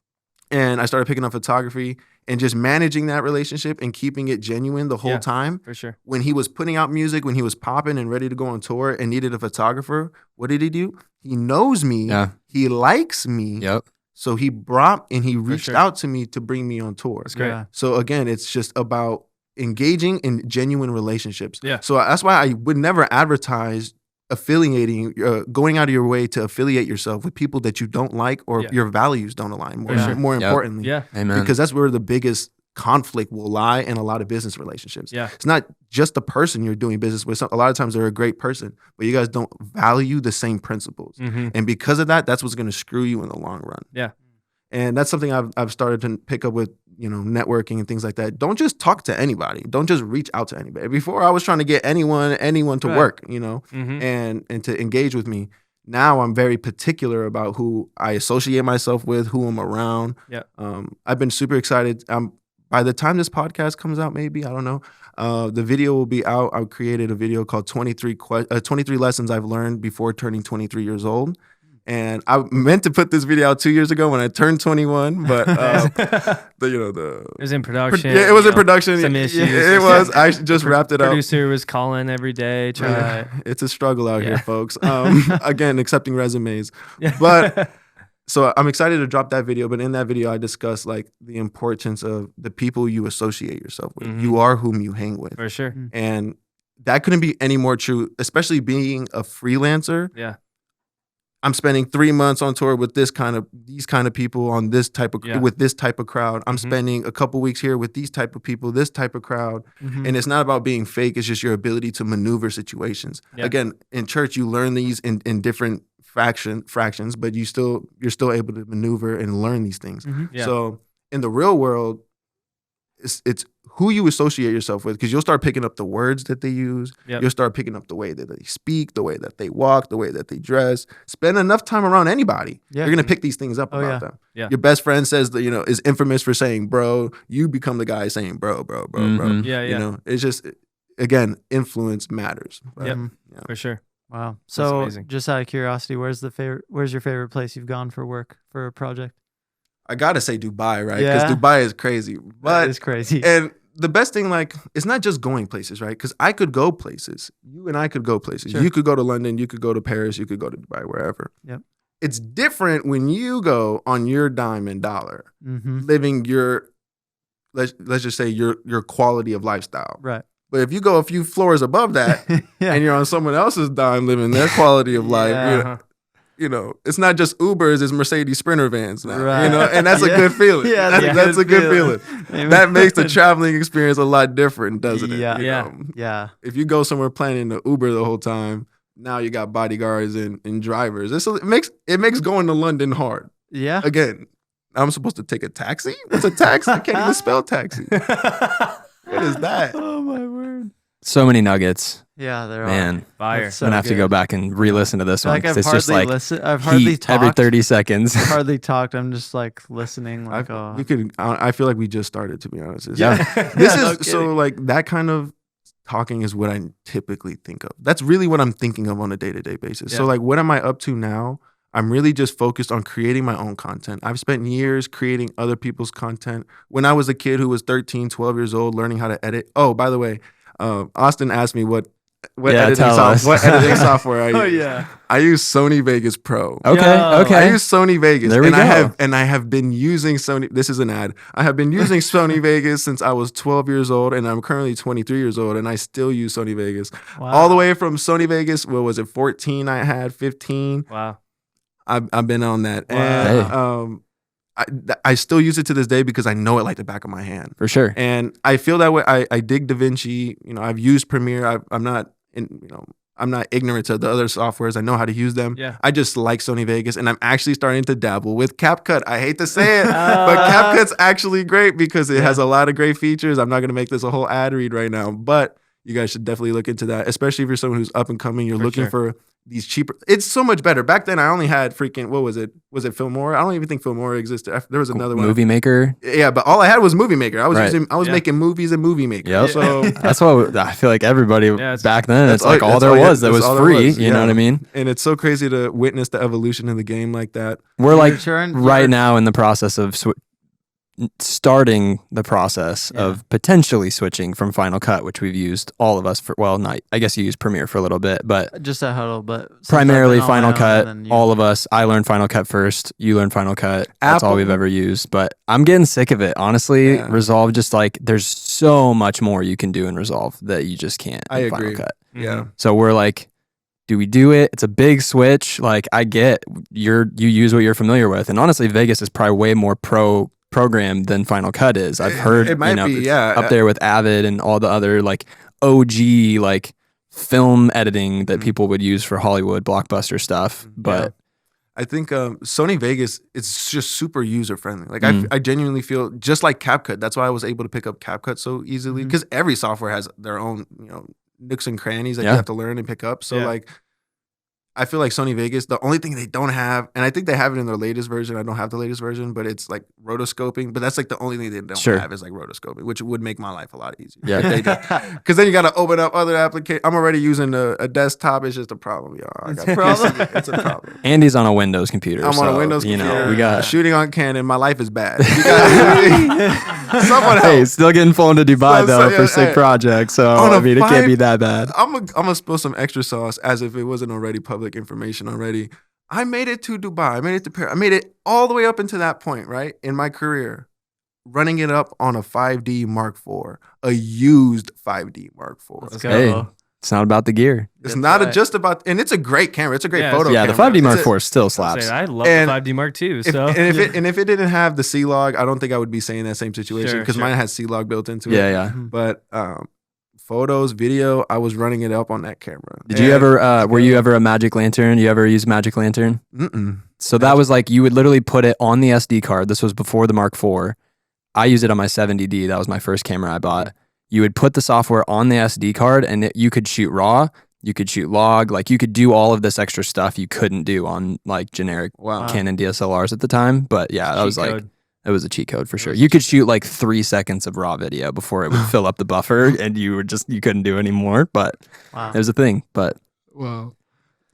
And I started picking up photography and just managing that relationship and keeping it genuine the whole Yeah. time. For sure. When he was putting out music, when he was popping and ready to go on tour and needed a photographer, what did he do? He knows me. Yeah. He likes me. Yep. So he reached sure. out to me to bring me on tour. That's great. Yeah. So again, it's just about engaging in genuine relationships. Yeah. So that's why I would never advertise affiliating, going out of your way to affiliate yourself with people that you don't like or Yeah. your values don't align. More, For sure. more Yep. importantly, Yeah. Amen. because that's where the biggest conflict will lie in a lot of business relationships. Yeah. It's not just the person you're doing business with. A lot of times they're a great person, but you guys don't value the same principles. Mm-hmm. And because of that, that's what's going to screw you in the long run. Yeah. And that's something I've started to pick up with, networking and things like that. Don't just talk to anybody. Don't just reach out to anybody. Before I was trying to get anyone to Right. work, Mm-hmm. and to engage with me. Now I'm very particular about who I associate myself with, who I'm around. Yeah. I've been super excited. By the time this podcast comes out, maybe, I don't know, the video will be out. I created a video called 23 Lessons I've Learned Before Turning 23 Years Old. And I meant to put this video out 2 years ago when I turned 21, but It was in production. yeah, it was in production. Some Yeah, issues. it was. I just wrapped it up. Producer was calling every day. Trying to, It's a struggle out here, Yeah. folks. Again, accepting resumes. yeah. But so I'm excited to drop that video. But in that video, I discuss like the importance of the people you associate yourself with. Mhm. You are whom you hang with, For sure. and that couldn't be any more true. Especially being a freelancer. Yeah. I'm spending 3 months on tour with these kind of people on this type of Yeah. with this type of crowd. I'm Mhm. spending a couple weeks here with these type of people, this type of crowd. Mhm. And it's not about being fake. It's just your ability to maneuver situations. Yeah. Again, in church, you learn these in different fractions, but you're still able to maneuver and learn these things. Yeah. So in the real world, it's who you associate yourself with, because you'll start picking up the words that they use. Yep. You'll start picking up the way that they speak, the way that they walk, the way that they dress. Spend enough time around anybody, Yeah. you're gonna pick these things up about them. Yeah. Your best friend says that, is infamous for saying bro. You become the guy saying bro. Mhm. Yeah. It's just, again, influence matters. But, Yep. yeah. For sure. Wow. So amazing. just out of curiosity, where's your favorite place you've gone for work for a project? I gotta say Dubai, right? Because Yeah. Dubai is crazy. That But is crazy. and the best thing, like, it's not just going places, right? Because I could go places. You and I could go places. Sure. You could go to London. You could go to Paris. You could go to Dubai, wherever. Yep. It's different when you go on your dime and dollar, Mm-hmm. living your, let's just say your quality of lifestyle. Right. But if you go a few floors above that Yeah. and you're on someone else's dime living their quality of life, Yeah. it's not just Ubers, it's Mercedes Sprinter vans now, Right. and that's a Yeah. good feeling. Yeah, that's a good feeling. Amen. That makes the traveling experience a lot different, doesn't it? Yeah. You Yeah. know? Yeah. If you go somewhere planning to Uber the whole time, now you got bodyguards and drivers. It makes going to London hard. Yeah. Again, I'm supposed to take a taxi? What's a taxi? I can't even spell taxi. What is that? Oh my word. So many nuggets, Yeah, there are. man. Fire. That's so I'm gonna have to good. go back and re-listen to this one Like 'cause I've it's just hardly like listened. I've hardly heat talked. every 30 seconds. Hardly talked. I'm just like listening. Like, I feel like we just started, to be honest. Yeah. This No is so, like, that kind of talking is what I typically think of. That's really what I'm thinking of on a day-to-day basis. So, Yeah. like, what am I up to now? I'm really just focused on creating my own content. I've spent years creating other people's content. When I was a kid who was 13, 12 years old, learning how to edit. Oh, by the way, Austin asked me what Yeah, editing tell us. what editing software I use. oh yeah. I use Sony Vegas Pro. Okay, Yo, okay. I use Sony Vegas. There we and go. I have been using Sony. This is an ad. I have been using Sony Vegas since I was 12 years old, and I'm currently 23 years old, and I still use Sony Vegas. Wow. All the way from Sony Vegas, what was it, 14 I had, 15. Wow. I've been on that. Wow. And I still use it to this day because I know it like the back of my hand. For sure. And I feel that way. I dig DaVinci. I've used Premiere. I'm not ignorant to the other softwares. I know how to use them. Yeah. I just like Sony Vegas, and I'm actually starting to dabble with CapCut. I hate to say it, but CapCut's actually great because it has a lot of great features. I'm not going to make this a whole ad read right now, but you guys should definitely look into that, especially if you're someone who's up and coming. You're looking for these cheaper. It's so much better. Back then, I only had freaking, what was it? Was it Filmora? I don't even think Filmora existed. There was another one. Movie Maker. Yeah, but all I had was Movie Maker. I was Right. making movies in Movie Maker. Yep. So That's what I feel like everybody it's- back then. It's that's like all there was that was all there free. was, You know yeah. what I mean? And it's so crazy to witness the evolution in the game like that. We're like You're right now in the process of starting the process of potentially switching from Final Cut, which we've used all of us for. Well, not. I guess you used Premiere for a little bit, but just a huddle, but since primarily I've been on my Final own, Cut. and then you- All of us. I learned Final Cut first. You learned Final Cut. That's all Apple- we've ever used. But I'm getting sick of it. Honestly, Yeah. Resolve just like there's so much more you can do in Resolve that you just can't I in agree. Final Cut. Yeah. So we're like, do we do it? It's a big switch. Like I get you use what you're familiar with, and honestly, Vegas is probably way more programmed than Final Cut is. I've heard it might be, it's yeah. up there with Avid and all the other like OG like film editing that people would use for Hollywood blockbuster stuff. But I think Sony Vegas, it's just super user friendly. Like Mm. I genuinely feel just like CapCut. That's why I was able to pick up CapCut so easily, because every software has their own nooks and crannies that you have to learn and pick up. So like, I feel like Sony Vegas, the only thing they don't have, and I think they have it in their latest version. I don't have the latest version, but it's like rotoscoping. But that's like the only thing they don't have is like rotoscoping, which would make my life a lot easier. Yeah. Because then you got to open up other applications. I'm already using a desktop. It's just a problem, y'all. It's a problem. It's a problem. Andy's on a Windows computer. I'm on a so, Windows you computer. know, we got shooting on Canon. My life is bad. You gotta, someone help. Hey, still getting flown to Dubai though for sick hey. projects. So On a I mean, it can't five- be that bad. I'm gonna spill some extra sauce as if it wasn't already public information already. I made it to Dubai. I made it to Paris. I made it all the way up into that point, right, in my career, running it up on a 5D Mark IV, a used 5D Mark IV. Let's go. Hey, it's not about the gear. It's That's not right. just about, and it's a great camera. It's a great Yeah, photo Yeah, camera. the 5D Mark It's a- IV still slaps. I love And the 5D Mark II. If, So and if it didn't have the C-Log, I don't think I would be saying that same situation Sure, because sure. mine has C-Log built into it. Yeah, yeah. But photos, video, I was running it up on that camera. Did you ever, were you ever a magic lantern? You ever use magic lantern? Mm-mm. So that was like, you would literally put it on the SD card. This was before the Mark IV. I used it on my 70D. That was my first camera I bought. You would put the software on the SD card and you could shoot RAW, you could shoot log, like you could do all of this extra stuff you couldn't do on like generic Canon DSLRs at the time. But yeah, that was like, it was a cheat code for sure. You could shoot like 3 seconds of raw video before it would fill up the buffer and you couldn't do any more, but it was a thing. But wow.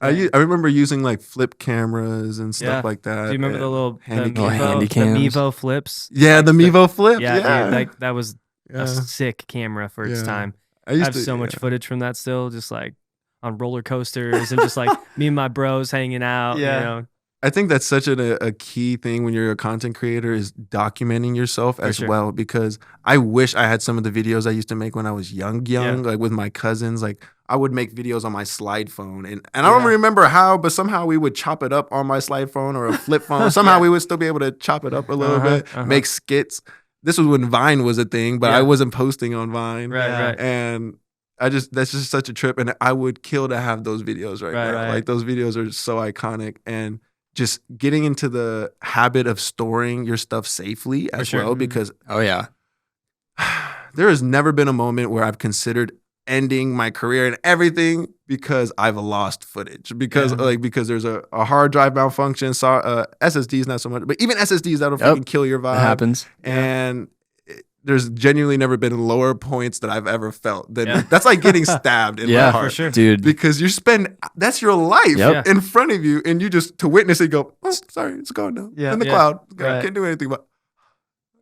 I remember using like flip cameras and stuff like that. Do you remember the little handy the Mevo flips? Yeah, the Mevo flip. Yeah. Dude, that was a sick camera for its time. I have so much footage from that still, just like on roller coasters and just like me and my bros hanging out. Yeah. You know? I think that's such a key thing when you're a content creator is documenting yourself as well, because I wish I had some of the videos I used to make when I was young, like with my cousins. Like I would make videos on my slide phone and I don't remember how, but somehow we would chop it up on my slide phone or a flip phone. Somehow we would still be able to chop it up a little bit, make skits. This was when Vine was a thing, but I wasn't posting on Vine. Right. And that's just such a trip. And I would kill to have those videos right now. Right. Like those videos are so iconic. And just getting into the habit of storing your stuff safely as well, because there has never been a moment where I've considered ending my career and everything because I've lost footage, because there's a hard drive malfunction. SSDs not so much, but even SSDs that'll freaking kill your vibe. It happens. And there's genuinely never been lower points that I've ever felt. That's like getting stabbed in my heart, for sure, dude. Because that's your life in front of you, and you just to witness it go. Oh, sorry, it's gone now. In the cloud, can't do anything. But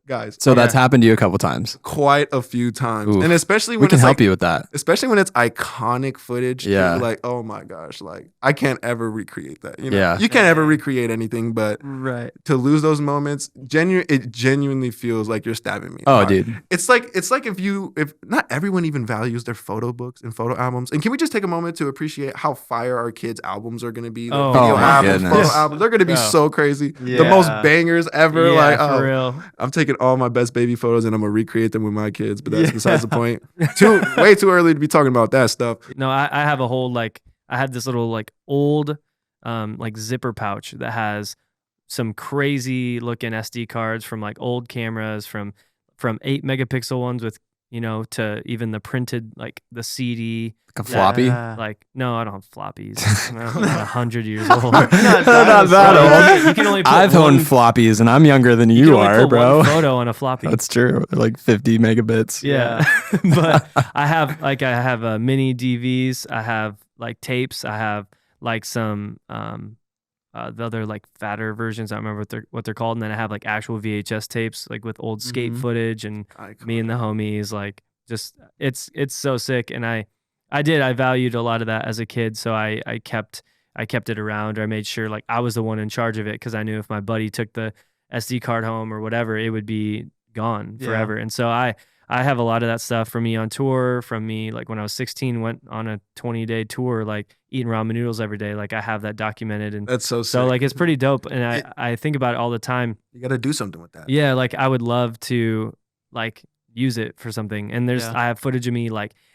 guys, so that's happened to you a couple times, quite a few times, Oof. and especially when we can it's help you with that. Especially when it's iconic footage. Yeah, like oh my gosh, like I can't ever recreate that. You know, you can't ever recreate anything, but to lose those moments, it genuinely feels like you're stabbing me. Oh, dude, it's like if not everyone even values their photo books and photo albums. And can we just take a moment to appreciate how fire our kids' albums are going to be? Video albums, photo albums, they're going to be so crazy. The most bangers ever. For real. I'm taking all my best baby photos and I'm gonna recreate them with my kids, but that's besides the point. Way too early to be talking about that stuff. No, I have a whole I had this little old zipper pouch that has some crazy looking SD cards from old cameras from 8 megapixel ones with to even the printed the CD. Like a floppy? No, I don't have floppies. I'm 100 years old. Not that old. You can only put I've owned floppies, and I'm younger than you are, put bro. One photo on a floppy. That's true. Like 50 megabits. Yeah. But I have mini DVs. I have tapes. I have some the other fatter versions. I don't remember what they're called. And then I have actual VHS tapes with old skate footage and me and the homies. Just it's so sick. And I valued a lot of that as a kid, so I kept it around, or I made sure I was the one in charge of it, because I knew if my buddy took the SD card home or whatever, it would be gone forever. And so I have a lot of that stuff from me on tour, from me when I was 16, went on a 20-day tour, eating ramen noodles every day. I have that documented, and that's so sick. So it's pretty dope. And I think about it all the time. You got to do something with that. Yeah, I would love to use it for something. And I have footage of me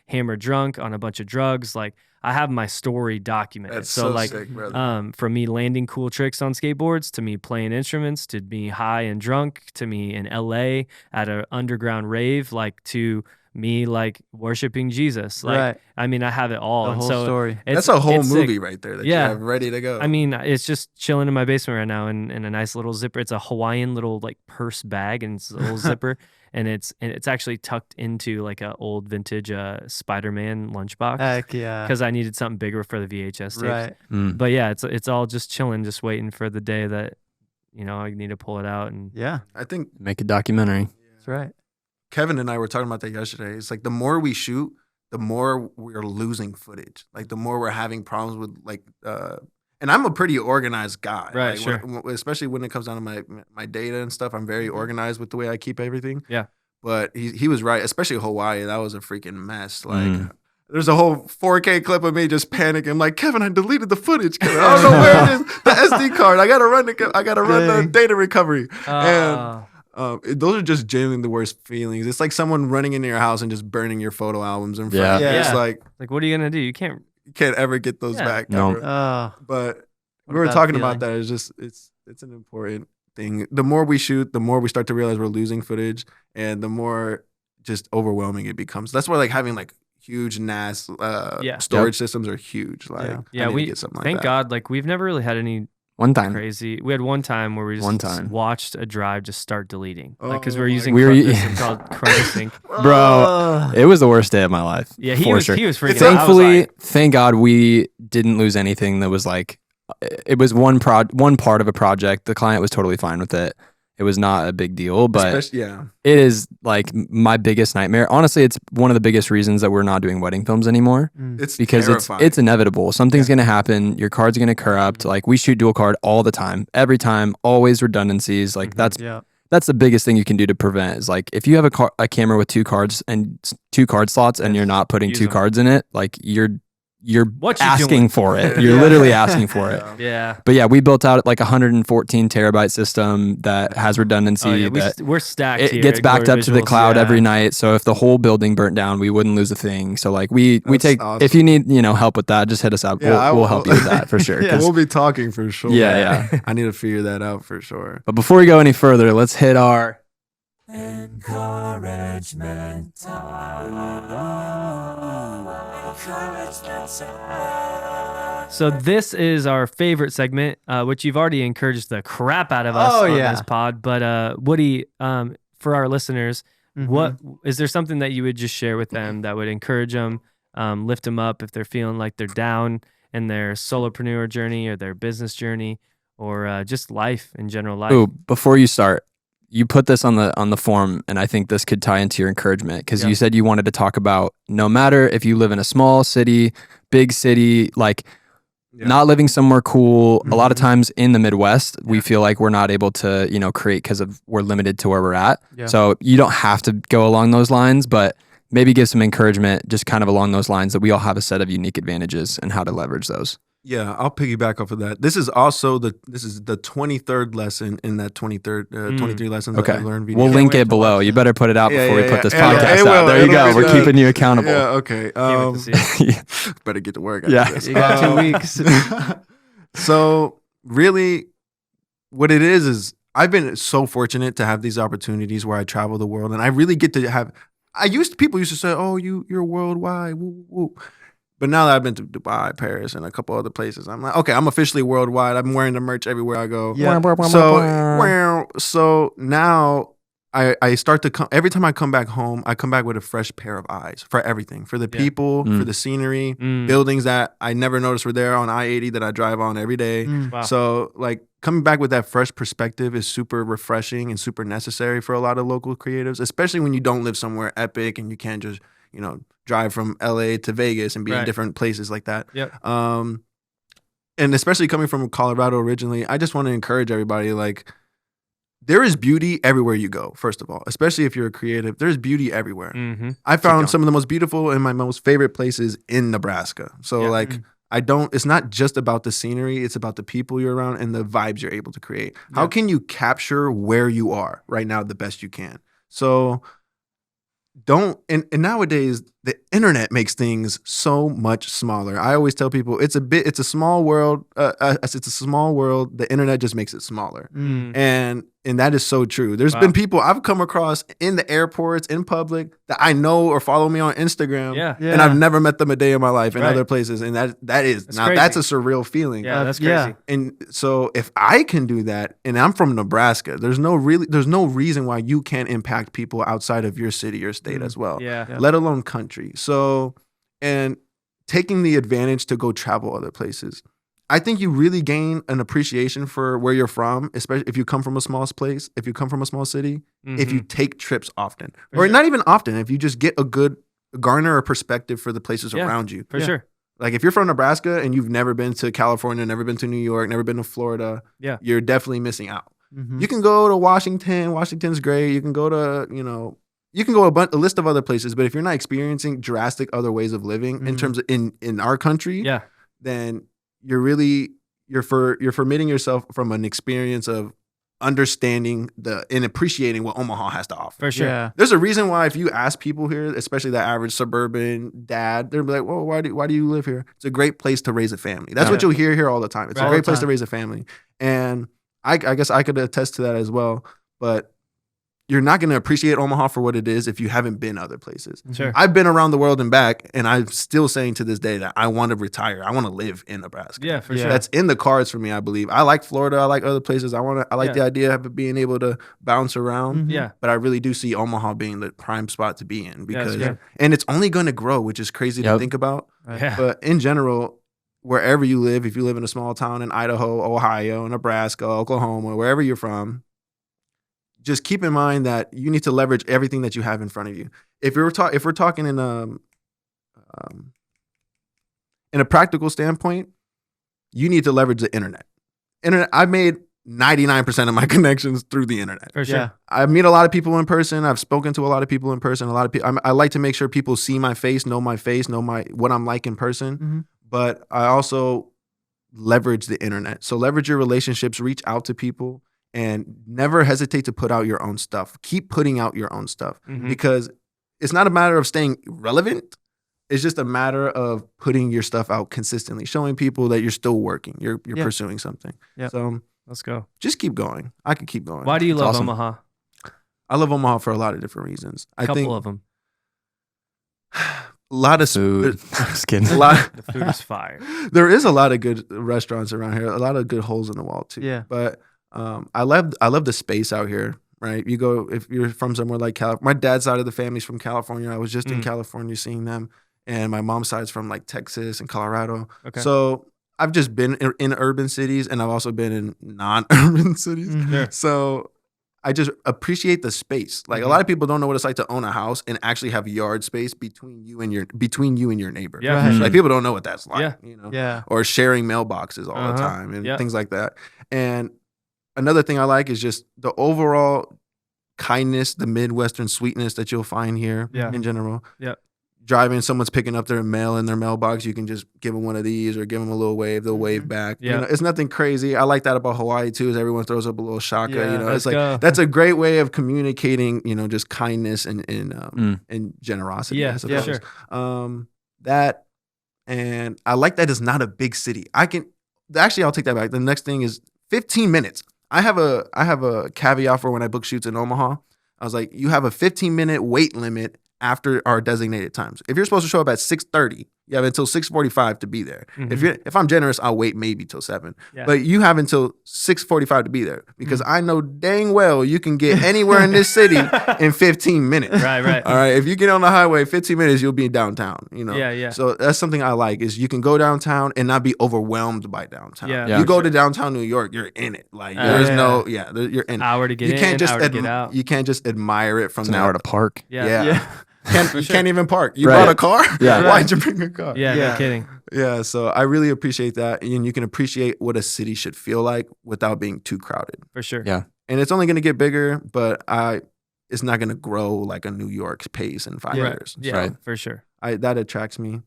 hammered drunk on a bunch of drugs. I have my story documented. That's so sick, brother. From me landing cool tricks on skateboards, to me playing instruments, to me high and drunk, to me in LA at an underground rave, to me worshiping Jesus. I mean, I have it all. The whole story. That's a whole movie right there that you have ready to go. I mean, it's just chilling in my basement right now in a nice little zipper. It's a Hawaiian little purse bag, and it's a little zipper. And it's actually tucked into a old vintage Spider-Man lunchbox. Heck yeah! Because I needed something bigger for the VHS tapes. Right. But yeah, it's all just chilling, just waiting for the day that I need to pull it out. And I think make a documentary. That's right. Kevin and I were talking about that yesterday. It's the more we shoot, the more we're losing footage. The more we're having problems with and I'm a pretty organized guy. Right, sure. Especially when it comes down to my data and stuff. I'm very organized with the way I keep everything. Yeah. But he was right, especially Hawaii. That was a freaking mess. There's a whole 4K clip of me just panicking. Kevin, I deleted the footage. I don't know where it is. The SD card. I gotta run the data recovery. And Those are just genuinely the worst feelings. It's like someone running into your house and just burning your photo albums in front Yeah. of you. It's Yeah. like Like, what are you gonna do? You can't. you can't ever get those Yeah. back. No. Ever. But What we a were bad talking feeling. about that. It's just it's an important thing. The more we shoot, the more we start to realize we're losing footage, and the more just overwhelming it becomes. That's why like having like huge NAS Yeah. storage systems are huge. Like Yeah. I Yeah, need we to get something like thank that. God. Like we've never really had any One time. crazy. We had one time where we just One time. watched a drive just start deleting, like because Oh we're my using God. this thing called ChronoSync. Bro, it was the worst day of my life. Yeah, he for was sure. he was freaking out. I was Thankfully, like, thank God we didn't lose anything that was like, it was one part of a project. The client was totally fine with it. It was not a big deal, but Especially, yeah. it is like my biggest nightmare. Honestly, it's one of the biggest reasons that we're not doing wedding films anymore It's because terrifying. it's inevitable. Something's going to happen. Your card's going to corrupt. Like we shoot dual card all the time, every time, always redundancies. Like Yeah. that's the biggest thing you can do to prevent is like if you have a camera with two cards and two card slots and you're not putting Use two them. cards in it, like you're What you asking doing? for it. You're literally asking for it. yeah. But yeah, we built out like a 114 terabyte system that has redundancy. Oh yeah, that we're stacked. it here gets at backed Glory up to the Visuals. cloud Yeah. every night. So if the whole building burnt down, we wouldn't lose a thing. So like we That's take awesome. if you need help with that, just hit us up. Yeah, We'll help you with that for sure. 'Cause- We'll be talking for sure. Yeah, yeah. I need to figure that out for sure. But before we go any further, let's hit our Encouragement time. So this is our favorite segment, which you've already encouraged the crap out of us Oh, on yeah. this pod. But Woody, for our listeners, what is there something that you would just share with them that would encourage them, lift them up if they're feeling like they're down in their solopreneur journey or their business journey or just life in general life? Ooh, before you start, you put this on the form, and I think this could tie into your encouragement because you said you wanted to talk about no matter if you live in a small city, big city, like not living somewhere cool. A lot of times in the Midwest, we feel like we're not able to, create because of we're limited to where we're at. Yeah. So you don't have to go along those lines, but maybe give some encouragement just kind of along those lines that we all have a set of unique advantages and how to leverage those. Yeah, I'll piggyback off of that. This is also the 23rd lesson in that 23 lessons that I Okay. learned. We'll link it below. You better put it out Yeah, before we yeah, put this yeah. podcast It out. will. There you It'll go. be We're done. keeping you accountable. Yeah, okay. Can't wait to see it. Better get to work. After Yeah. this. You got 2 weeks. So really, what it is I've been so fortunate to have these opportunities where I travel the world, and I really get to have. People used to say, "Oh, you're worldwide." Woo, woo. But now that I've been to Dubai, Paris, and a couple other places, I'm like, okay, I'm officially worldwide. I'm wearing the merch everywhere I go. Yeah. So now I start to come every time I come back home, I come back with a fresh pair of eyes for everything, for the people, for the scenery, buildings that I never noticed were there on I-80 that I drive on every day. Wow. So like coming back with that fresh perspective is super refreshing and super necessary for a lot of local creatives, especially when you don't live somewhere epic and you can't just, drive from LA to Vegas and be in different places like that. Yep. And especially coming from Colorado originally, I just want to encourage everybody, like, there is beauty everywhere you go, first of all, especially if you're a creative. There's beauty everywhere. Mm-hmm. I found some of the most beautiful and my most favorite places in Nebraska. So it's not just about the scenery, it's about the people you're around and the vibes you're able to create. How can you capture where you are right now the best you can? So and nowadays the internet makes things so much smaller. I always tell people it's a small world. It's a small world. The internet just makes it smaller. And that is so true. There's been people I've come across in the airports, in public, that I know or follow me on Instagram. Yeah. And I've never met them a day in my life in Right. other places. And that's crazy. that's a surreal feeling. Yeah, that's crazy. Yeah. And so if I can do that, and I'm from Nebraska, there's no reason why you can't impact people outside of your city or state as well. Yeah. Let alone country. So, and taking the advantage to go travel other places. I think you really gain an appreciation for where you're from, especially if you come from a small place, if you come from a small city, if you take trips often. Or not even often, if you just get garner a perspective for the places around you. For sure. Like if you're from Nebraska and you've never been to California, never been to New York, never been to Florida, you're definitely missing out. You can go to Washington. Washington's great. You can go to, a list of other places. But if you're not experiencing drastic other ways of living in terms of in our country, then you're permitting yourself from an experience of understanding and appreciating what Omaha has to offer. For sure. Yeah. There's a reason why if you ask people here, especially the average suburban dad, they're like, well, why do you live here? It's a great place to raise a family. That's what you'll hear here all the time. It's All a the great place to time. raise a family. And I guess I could attest to that as well. But you're not going to appreciate Omaha for what it is if you haven't been other places. Sure. I've been around the world and back, and I'm still saying to this day that I want to retire. I want to live in Nebraska. Yeah, for Yeah. sure. That's in the cards for me, I believe. I like Florida. I like other places. I like Yeah. the idea of being able to bounce around. Mhm. Yeah. But I really do see Omaha being the prime spot to be in because, good. and it's only going to grow, which is crazy to Yep. think about. Right. Yeah. But in general, wherever you live, if you live in a small town in Idaho, Ohio, Nebraska, Oklahoma, wherever you're from, just keep in mind that you need to leverage everything that you have in front of you. If we're talking in a practical standpoint, you need to leverage the internet. I've made 99% of my connections through the internet. For sure. Yeah. I meet a lot of people in person. I've spoken to a lot of people in person. A lot of people. I like to make sure people see my face, know what I'm like in person. Mhm. But I also leverage the internet. So leverage your relationships, reach out to people, and never hesitate to put out your own stuff. Keep putting out your own stuff Mhm. because it's not a matter of staying relevant. It's just a matter of putting your stuff out consistently, showing people that you're still working, you're Yeah. pursuing something. Yeah. So Let's go. just keep going. I could keep going. Why do you That's love awesome. Omaha? I love Omaha for a lot of different reasons. A I couple think of them. a lot of Food. Just kidding. a lot. The food is fire. There is a lot of good restaurants around here. A lot of good holes in the wall too. Yeah. But I love the space out here. Right, you go if you're from somewhere like California. My dad's side of the family's from California. I was just in California seeing them, and my mom's side's from like Texas and Colorado. Okay. So I've just been in urban cities, and I've also been in non-urban cities. Mhm. Sure. So I just appreciate the space. Like a lot of people don't know what it's like to own a house and actually have yard space between you and your neighbor. Yeah, for Right. sure. Like people don't know what that's like. Yeah. You know? Yeah. Or sharing mailboxes all the Uh-huh. time and Yeah. things like that. And another thing I like is just the overall kindness, the Midwestern sweetness that you'll find here Yeah. in general. Yeah. Driving, someone's picking up their mail in their mailbox, you can just give them one of these or give them a little wave. They'll wave back. Yeah. You know, it's nothing crazy. I like that about Hawaii too, is everyone throws up a little shaka. Yeah. You know, Let's it's like go. that's a great way of communicating. You know, just kindness and generosity. Yeah, I for suppose. sure. That, and I like that it's not a big city. Actually I'll take that back. The next thing is 15 minutes. I have a caveat for when I book shoots in Omaha. I was like, you have a 15-minute wait limit after our designated times. If you're supposed to show up at 6:30, you have until 6:45 to be there. Mhm. If I'm generous, I'll wait maybe till 7. Yeah. But you have until 6:45 to be there because I know dang well you can get anywhere in this city in 15 minutes. Right, right. All right. If you get on the highway, 15 minutes, you'll be downtown. You know. Yeah, yeah. So that's something I like is you can go downtown and not be overwhelmed by downtown. Yeah, Yeah. You go for to downtown New York, you're in it. Like Oh, there's yeah. you're in. Hour to get You can't in, just hour to get out. you can't just admire it from It's an the hour to park. Yeah. Yeah. You can't even park. You Right. bought a car? Yeah. Why'd you bring a car? Yeah, Yeah. no kidding. Yeah, so I really appreciate that. And you can appreciate what a city should feel like without being too crowded. For sure. Yeah. And it's only going to get bigger, but it's not going to grow like a New York's pace in 5 Yeah. years. Yeah, Right. for sure. That attracts me.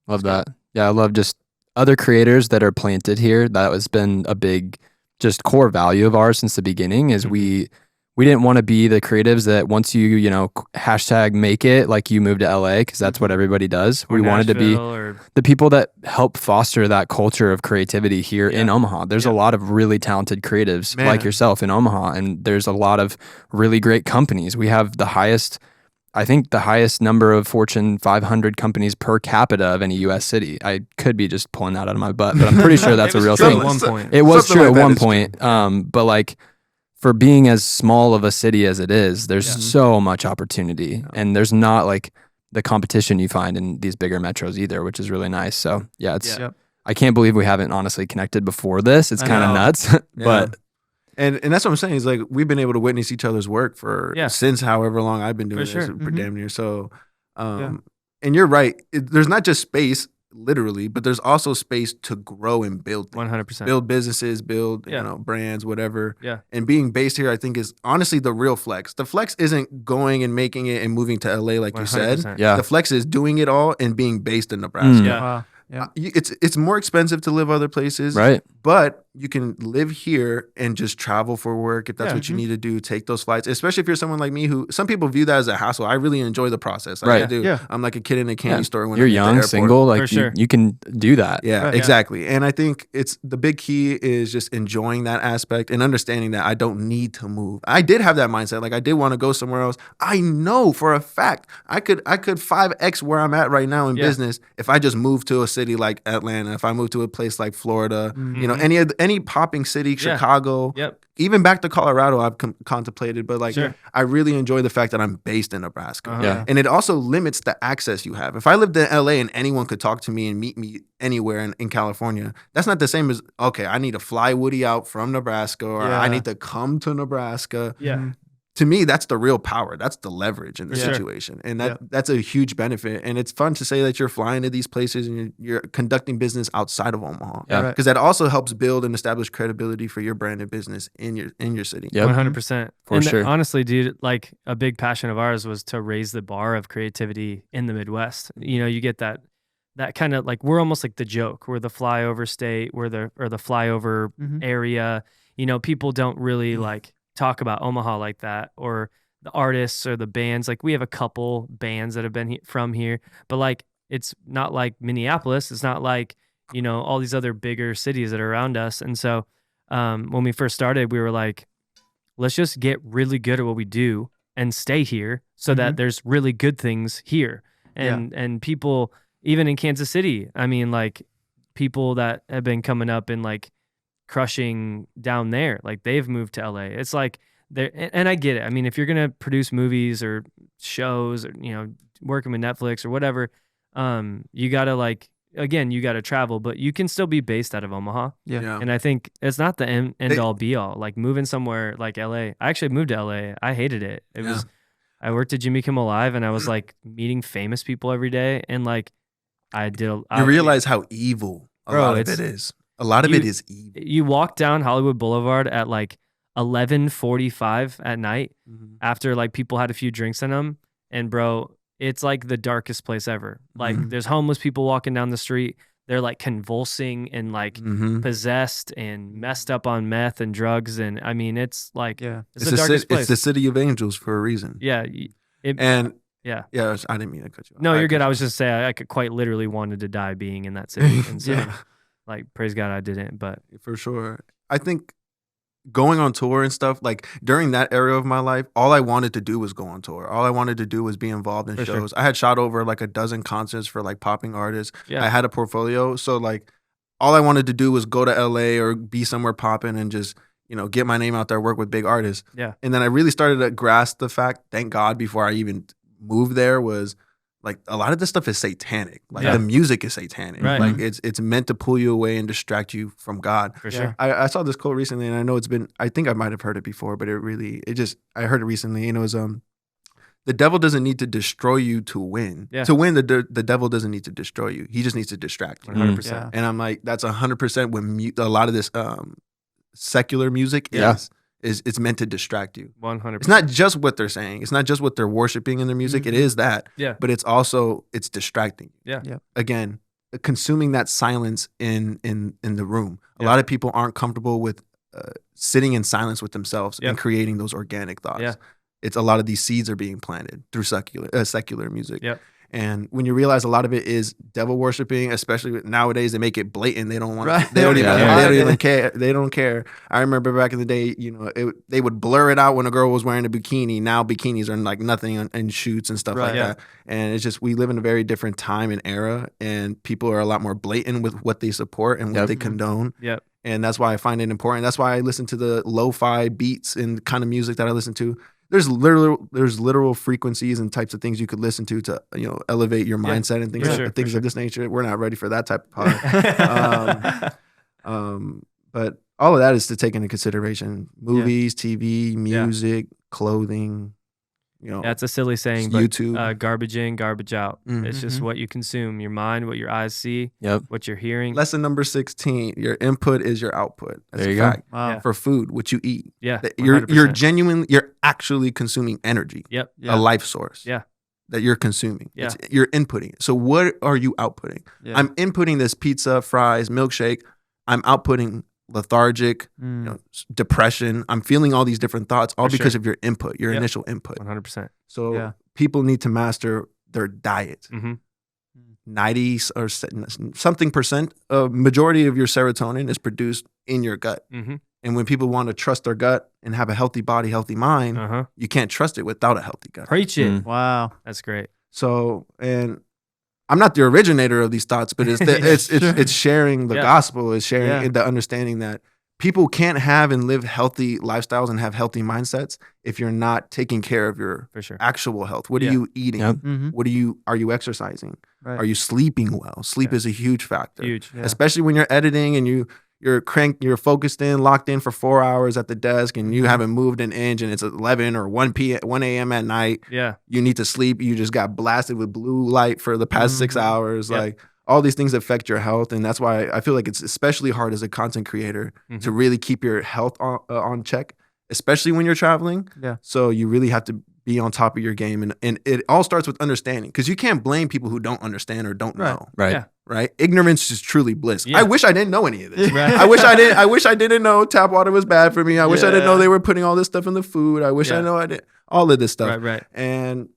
Love that. Yeah, I love just other creators that are planted here. That has been a big, just core value of ours since the beginning. Is we didn't want to be the creatives that once you know hashtag make it like you moved to LA because that's what everybody does. Or We wanted to be Nashville or the people that help foster that culture of creativity here in Yeah. Omaha. There's a lot of really talented creatives Man. like yourself in Omaha, and there's a lot of really great companies. We have the highest number of Fortune 500 companies per capita of any U.S. city. I could be just pulling that out of my butt, but I'm pretty sure that's a It was real true thing. at one point. It was Something true like at that one is true. point, but like for being as small of a city as it is, there's Yeah. so much opportunity, and there's not like the competition you find in these bigger metros either, which is really nice. So yeah, it's Yep. I can't believe we haven't honestly connected before this. It's I kind of know. nuts, but And that's what I'm saying is like we've been able to witness each other's work for Yeah. since however long I've been doing For this, sure. for Mhm. damn near. So, Yeah. and you're right. There's not just space literally, but there's also space to grow and build things. 100%. Build businesses, build Yeah. brands, whatever. Yeah. And being based here, I think is honestly the real flex. The flex isn't going and making it and moving to LA like you said. 100%. yeah, The flex is doing it all and being based in Nebraska. Mm. Yeah. Wow. Yeah. It's more expensive to live other places, Right. but you can live here and just travel for work if that's Yeah. what you need to do. Take those flights, especially if you're someone like me who some people view that as a hassle. I really enjoy the process. Like Right. I do. Yeah. I'm like a kid in a candy Yeah. store when You're I'm at the young, airport. single, like For sure. you can do that. Yeah, Right. exactly. And I think it's the big key is just enjoying that aspect and understanding that I don't need to move. I did have that mindset. Like I did want to go somewhere else. I know for a fact I could 5x where I'm at right now in Yeah. business if I just moved to a city like Atlanta, if I moved to a place like Florida, Mhm. you know, any popping city, Yeah. Chicago, Yep. even back to Colorado, I've contemplated. But like, Sure. I really enjoy the fact that I'm based in Nebraska. Uh-huh. Yeah. And it also limits the access you have. If I lived in LA and anyone could talk to me and meet me anywhere in California, that's not the same as, okay, I need to fly Woody out from Nebraska or I Yeah. need to come to Nebraska. Yeah. Mhm. To me, that's the real power. That's the leverage in the For sure. situation. And that's a huge benefit. And it's fun to say that you're flying to these places and you're conducting business outside of Omaha. Yeah. Right. Because that also helps build and establish credibility for your brand and business in your city. Yep. 100%. For And sure. honestly, dude, like a big passion of ours was to raise the bar of creativity in the Midwest. You know, you get that kind of like, we're almost like the joke. We're the flyover state, or the flyover Mhm. area. You know, people don't really like talk about Omaha like that, or the artists or the bands. Like we have a couple bands that have been from here, but like it's not like Minneapolis. It's not like, you know, all these other bigger cities that are around us. And so when we first started, we were like, let's just get really good at what we do and stay here so that there's really good things here. And people, even in Kansas City, I mean, like people that have been coming up and like crushing down there, like they've moved to LA. It's like there, and I get it. I mean, if you're gonna produce movies or shows, or you know, working with Netflix or whatever, you gotta like, again, you gotta travel, but you can still be based out of Omaha. Yeah. And I think it's not the end all be all. Like moving somewhere like LA. I actually moved to LA. I hated it. It was, I worked at Jimmy Kimmel Live and I was like meeting famous people every day. And like You realize how evil a Bro, lot of it is. A lot of it is evil. You walk down Hollywood Boulevard at like 11:45 at night after like people had a few drinks in them. And bro, it's like the darkest place ever. Like there's homeless people walking down the street. They're like convulsing and like possessed and messed up on meth and drugs. And I mean, it's like, it's the darkest place. It's the city of angels for a reason. Yeah. And yeah. I didn't mean to cut you off. No, you're good. I was just saying I could quite literally wanted to die being in that city. And so Yeah. like, praise God I didn't, but For sure. I think going on tour and stuff, like during that era of my life, all I wanted to do was go on tour. All I wanted to do was be involved in For sure. shows. I had shot over like a dozen concerts for like popping artists. Yeah. I had a portfolio. So like all I wanted to do was go to LA or be somewhere popping and just, you know, get my name out there, work with big artists. Yeah. And then I really started to grasp the fact, thank God, before I even moved there, was like a lot of this stuff is satanic. Like Yeah. the music is satanic. Right. Like it's meant to pull you away and distract you from God. for sure. I saw this quote recently, and I know I think I might have heard it before, but I heard it recently, and it was the devil doesn't need to destroy you to win. Yeah. To win, the devil doesn't need to destroy you. He just needs to distract you. 100%. Yeah. And I'm like, that's 100% when a lot of this secular music Yeah. is it's meant to distract you. 100%. It's not just what they're saying. It's not just what they're worshiping in their music. It is that, Yeah. but it's distracting you. Yeah. Yeah. Again, consuming that silence in the room. A Yeah. lot of people aren't comfortable with sitting in silence with themselves Yep. and creating those organic thoughts. Yeah. It's a lot of these seeds are being planted through secular music. Yep. And when you realize a lot of it is devil worshiping, especially nowadays, they make it blatant. They don't want. Right. They don't even. Yeah. They don't even care. They don't care. I remember back in the day, you know, they would blur it out when a girl was wearing a bikini. Now bikinis are like nothing in shoots and stuff Right. like Yeah. that. And it's just we live in a very different time and era, and people are a lot more blatant with what they support and what Yep. they condone. Yep. And that's why I find it important. That's why I listen to the lo-fi beats and kind of music that I listen to. There's literal frequencies and types of things you could listen to you know, elevate your mindset and things For sure, things for of this nature. We're not ready for that type of pod. But all of that is to take into consideration: movies, TV, music, clothing. You know, Yeah, it's a silly saying, but YouTube. garbage in, garbage out. It's just Mhm. what you consume, your mind, what your eyes see, Yep. what you're hearing. Lesson number 16: your input is your output. That's There a you go. fact. Wow. Yeah. For food, what you eat. Yeah, You're 100%. you're actually consuming energy, Yep. Yeah. a life source. Yeah. that you're consuming. Yeah. You're inputting. So what are you outputting? Yeah. I'm inputting this pizza, fries, milkshake. I'm outputting lethargic, depression. I'm feeling all these different thoughts, all For because sure. of your input, your Yep. initial input. 100%. So Yeah. people need to master their diet. Mm-hmm. 90 or something percent, a majority of your serotonin is produced in your gut. Mm-hmm. And when people want to trust their gut and have a healthy body, healthy mind, Uh-huh. you can't trust it without a healthy gut. Preach it. Mm. Wow. That's great. So, and I'm not the originator of these thoughts, but it's sharing the Yeah. gospel, is sharing Yeah. the understanding that people can't have and live healthy lifestyles and have healthy mindsets if you're not taking care of your For sure. actual health. What Yeah. are you eating? Yep. Mm-hmm. Are you exercising? Right. Are you sleeping well? Sleep Yeah. is a huge factor. Huge. Yeah. Especially when you're editing and you're focused in, locked in for 4 hours at the desk and you haven't moved an inch and it's 11 or 1 a.m. at night. Yeah. You need to sleep. You just got blasted with blue light for the past 6 Mhm. hours. Yep. Like all these things affect your health. And that's why I feel like it's especially hard as a content creator to really keep your health on check, especially when you're traveling. Yeah. So you really have to be on top of your game. And it all starts with understanding, because you can't blame people who don't understand or don't Right. know. Right. Yeah. Right? Ignorance is truly bliss. Yeah. I wish I didn't know any of this. Right. I wish I didn't know tap water was bad for me. I wish I didn't know they were putting all this stuff in the food. I wish I Yeah. know I did all of this stuff. Right. Right. And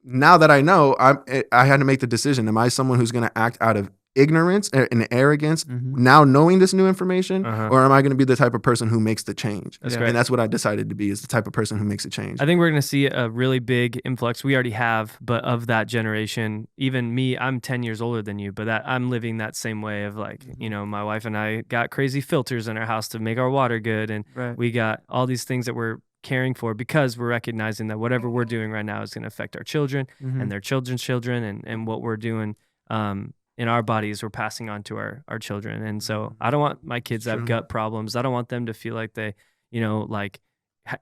now that I know, I had to make the decision. Am I someone who's going to act out of ignorance and arrogance, Mhm. now knowing this new information, Uh-huh. or am I going to be the type of person who makes the change? That's Yeah. great. And that's what I decided to be, is the type of person who makes a change. I think we're going to see a really big influx. We already have, but of that generation, even me, I'm 10 years older than you, but I'm living that same way of like, my wife and I got crazy filters in our house to make our water good. And Right. we got all these things that we're caring for because we're recognizing that whatever we're doing right now is going to affect our children Mhm. and their children's children, and what we're doing in our bodies, we're passing on to our children. And so I don't want my kids to have True. gut problems. I don't want them to feel like they,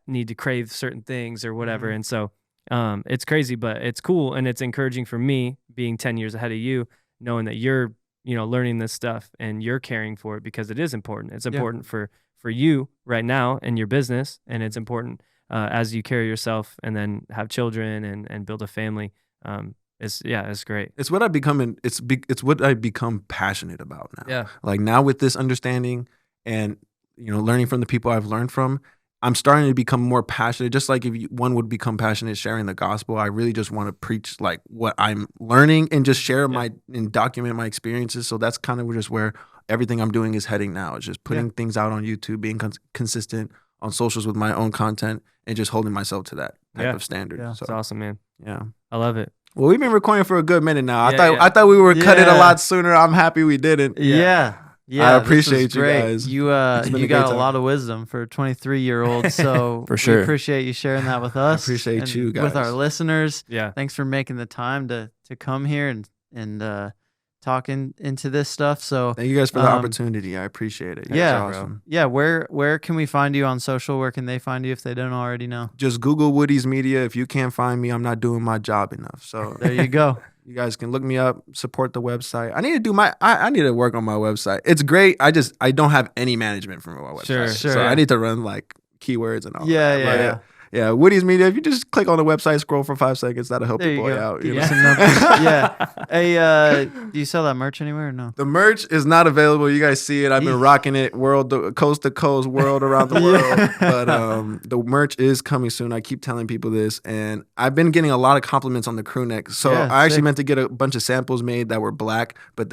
need to crave certain things or whatever. Mhm. And so it's crazy, but it's cool. And it's encouraging for me being 10 years ahead of you, knowing that you're, learning this stuff and you're caring for it, because it is important. It's Yeah. important for you right now in your business. And it's important as you carry yourself and then have children and build a family. It's great. It's what I become. It's what I become passionate about now. Yeah. Like now with this understanding and learning from the people I've learned from, I'm starting to become more passionate. Just like one would become passionate sharing the gospel, I really just want to preach like what I'm learning and just share and document my experiences. So that's kind of just where everything I'm doing is heading now. It's just putting things out on YouTube, being consistent on socials with my own content, and just holding myself to that type of standard. Yeah. So It's awesome, man. yeah. I love it. Well, we've been recording for a good minute now. Yeah, I thought we were cut it a Yeah. lot sooner. I'm happy we didn't. Yeah. Yeah. I this was appreciate you great. guys. You It's been a you great got a time. lot of wisdom for a 23-year-old. So For sure. we appreciate you sharing that with us. appreciate and you with our guys. listeners. Yeah. Thanks for making the time to come here and talking into this stuff. So Thank you guys for the Um, opportunity. I appreciate it. You guys yeah. are awesome. yeah, where can we find you on social? Where can they find you if they don't already know? Just Google Woody's Media. If you can't find me, I'm not doing my job enough. So There you go. you guys can look me up, support the website. I need to do I need to work on my website. It's great. I don't have any management for my website. Sure, sure, So yeah. I need to run like keywords and all Yeah, that. yeah, But, yeah. yeah, Woody's Media. If you just click on the website, scroll for 5 seconds, that'll help There you your boy go. out. You Give know? you some numbers. Yeah. Hey, do you sell that merch anywhere or no? The merch is not available. You guys see it. I've been Eesh. rocking it coast to coast, world around the world. Yeah. But the merch is coming soon. I keep telling people this, and I've been getting a lot of compliments on the crew neck. So Yeah, I actually sick. meant to get a bunch of samples made that were black, but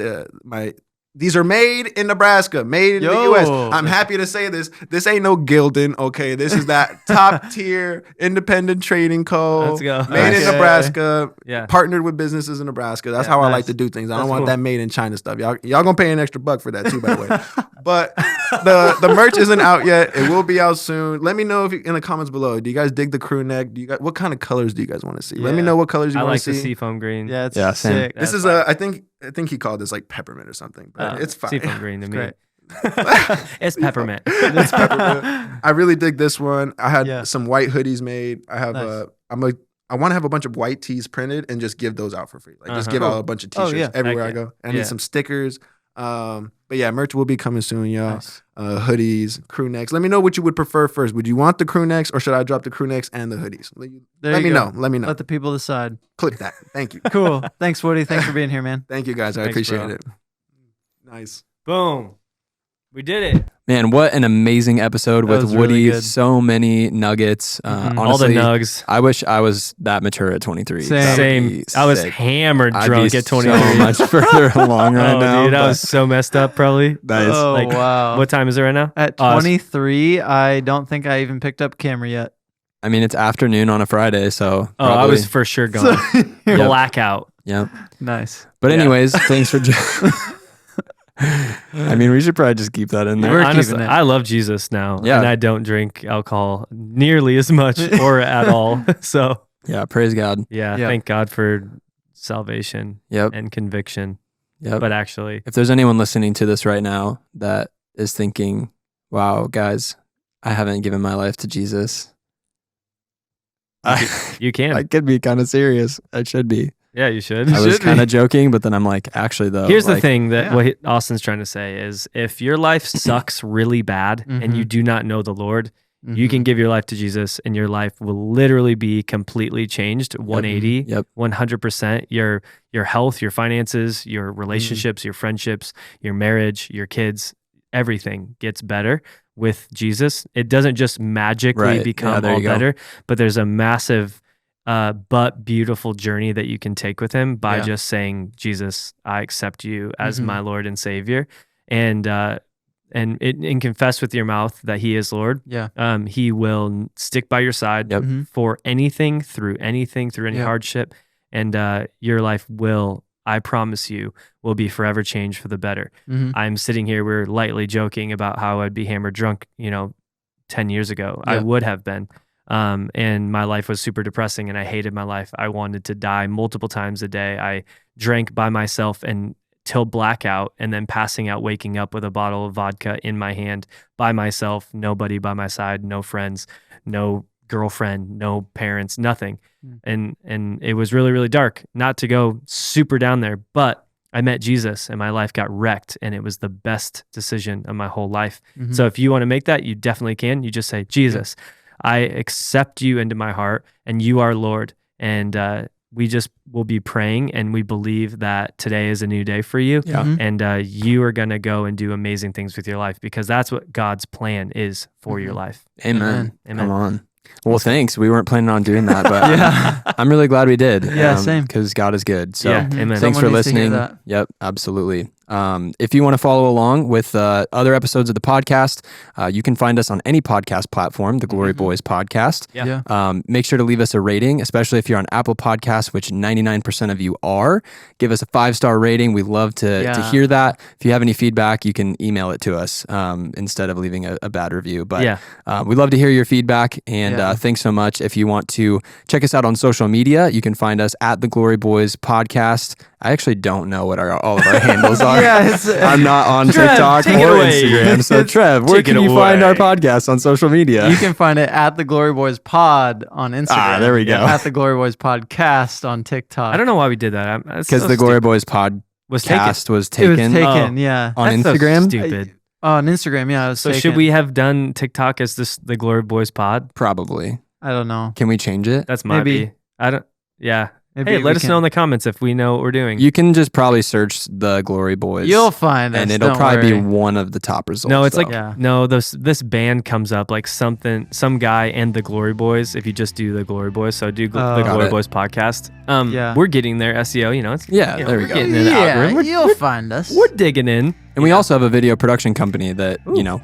these are made in Nebraska, made in the Yo. U.S. I'm happy to say this. This ain't no Gildan, okay? This is that top tier independent trading co. Let's go. Made in Okay. Nebraska. Yeah. Partnered with businesses in Nebraska. That's Yeah, how I nice. like to do things. I That's don't want cool. that made in China stuff. Y'all gonna pay an extra buck for that too, by the way. But the merch isn't out yet. It will be out soon. Let me know in the comments below. Do you guys dig the crew neck? What kind of colors do you guys want to see? Let me Yeah. know what colors you I want like to the see. seafoam green. Yeah, it's Yeah, same. sick. This That's is I think he called this like peppermint or something, but it's fine. Seafoam green to It's me. great. It's peppermint. It's peppermint. I really dig this one. I had Yeah. some white hoodies made. I have Nice. I want to have a bunch of white tees printed and just give those out for free. Like just Uh-huh. give Cool. out a bunch of Oh, t-shirts yeah. everywhere I Heck go. I yeah. need some stickers. But yeah, merch will be coming soon, y'all. Nice. Hoodies, crew necks. Let me know what you would prefer first. Would you want the crew necks or should I drop the crew necks and the hoodies? There Let you me go. know. Let me know. Let the people decide. Click that. Thank you. Cool. Thanks, Woody. Thanks for being here, man. Thank you guys. I Thanks, appreciate bro. it. Nice. Boom. We did it. Man, what an amazing episode That with was Woody. really good. So many nuggets. Mhm. All the Honestly, nugs. I wish I was that mature at 23. Same. That would Same. be I was sick. hammered I'd drunk be at 23. so much further along right oh, now. dude, I but was so messed up probably. that is- Oh, like, wow. What time is it right now? At Oh, it's- 23, I don't think I even picked up camera yet. I mean, it's afternoon on a Friday, so Oh, I probably- was for sure gone. Blackout. Yep. Nice. But Yeah. anyways, thanks for. I mean, we should probably just keep that in there. We're Honestly, keeping it. I love Jesus now. Yeah. And I don't drink alcohol nearly as much or at all. So, Yeah, praise God. yeah, Yep. thank God for salvation Yep. and conviction. Yep. But actually, If there's anyone listening to this right now that is thinking, wow, guys, I haven't given my life to Jesus, you can. I could be kind of serious. I should be. Yeah, you should. I was should kind be. of joking, but then I'm like, actually, though. Here's the like, thing that yeah. what Austin's trying to say is if your life sucks really bad and you do not know the Lord, you can give your life to Jesus and your life will literally be completely changed 180, Yep. 100%. Your health, your finances, your relationships, your friendships, your marriage, your kids, everything gets better with Jesus. It doesn't just magically Right. Yeah, become there all you go. better, but there's a massive but beautiful journey that you can take with him by Yeah. just saying, Jesus, I accept you as Mhm. my Lord and Savior. And confess with your mouth that he is Lord. Yeah. He will stick by your side Yep. Mhm. for anything, through any Yeah. hardship. And your life will, I promise you, will be forever changed for the better. Mhm. I'm sitting here, we're lightly joking about how I'd be hammered drunk, 10 years ago. I Yeah. would have been. And my life was super depressing and I hated my life. I wanted to die multiple times a day. I drank by myself and till blackout and then passing out, waking up with a bottle of vodka in my hand by myself, nobody by my side, no friends, no girlfriend, no parents, nothing. Mm. And it was really, really dark, not to go super down there, but I met Jesus and my life got wrecked and it was the best decision of my whole life. Mhm. So if you want to make that, you definitely can. You just say, Jesus, I accept you into my heart and you are Lord. And we just will be praying and we believe that today is a new day for you. Yeah. Mhm. And you are going to go and do amazing things with your life because that's what God's plan is for your Mhm. life. Amen. Amen. Come on. Well, thanks. We weren't planning on doing that, but Yeah. I'm really glad we did. Yeah, same. Because God is good. So Yeah. Mhm. Amen. thanks Someone for needs to hear listening. that. Yep, absolutely. If you want to follow along with other episodes of the podcast, you can find us on any podcast platform, the Glory Boys Podcast. Yeah. Make sure to leave us a rating, especially if you're on Apple Podcasts, which 99% of you are. Give us a 5-star rating. We love to Yeah. hear that. If you have any feedback, you can email it to us instead of leaving a bad review. But Yeah. we'd love to hear your feedback. And Yeah. thanks so much. If you want to check us out on social media, you can find us at the Glory Boys Podcast. I actually don't know what all of our handles are. Yeah, it's, I'm not on Trev, TikTok take it or away. Instagram. So Trev, where Take can it you find our away. podcast on social media? You can find it at the Glory Boys Pod on Instagram. there we go. At the Glory Boys Podcast on TikTok. I don't know why we did that. Because the Glory Boys podcast was taken. was It taken was taken. Oh. Yeah. on That's so Instagram. stupid. On Instagram. Yeah. It was So taken. should we have done TikTok as the Glory Boys Pod? Probably. I don't know. Can we change it? That's my Maybe. be. I don't. Yeah. Maybe Hey, we let us can- know in the comments if we know what we're doing. You can just probably search the Glory Boys. You'll find us. and it'll don't probably worry. be one of the top results. No, it's like though. Yeah. no. This band comes up like some guy and the Glory Boys. If you just do the Glory Boys, so do the Got Glory it. Boys podcast. Yeah. We're getting there. SEO. It's Yeah, there we we're go. getting in the algorithm. We're, You'll find us. we're digging in. And we also have a video production company that,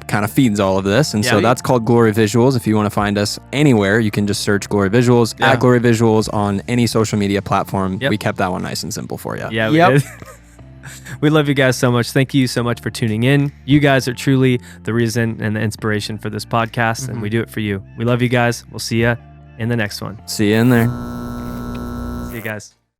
kind of feeds all of this. And so Yeah. that's called Glory Visuals. If you want to find us anywhere, you can just search Glory Visuals, Yeah. at Glory Visuals on any social media platform. Yep. We kept that one nice and simple for you. Yeah, we Yep. did. We love you guys so much. Thank you so much for tuning in. You guys are truly the reason and the inspiration for this podcast, and we do it for you. We love you guys. We'll see you in the next one. See you in there. See you guys.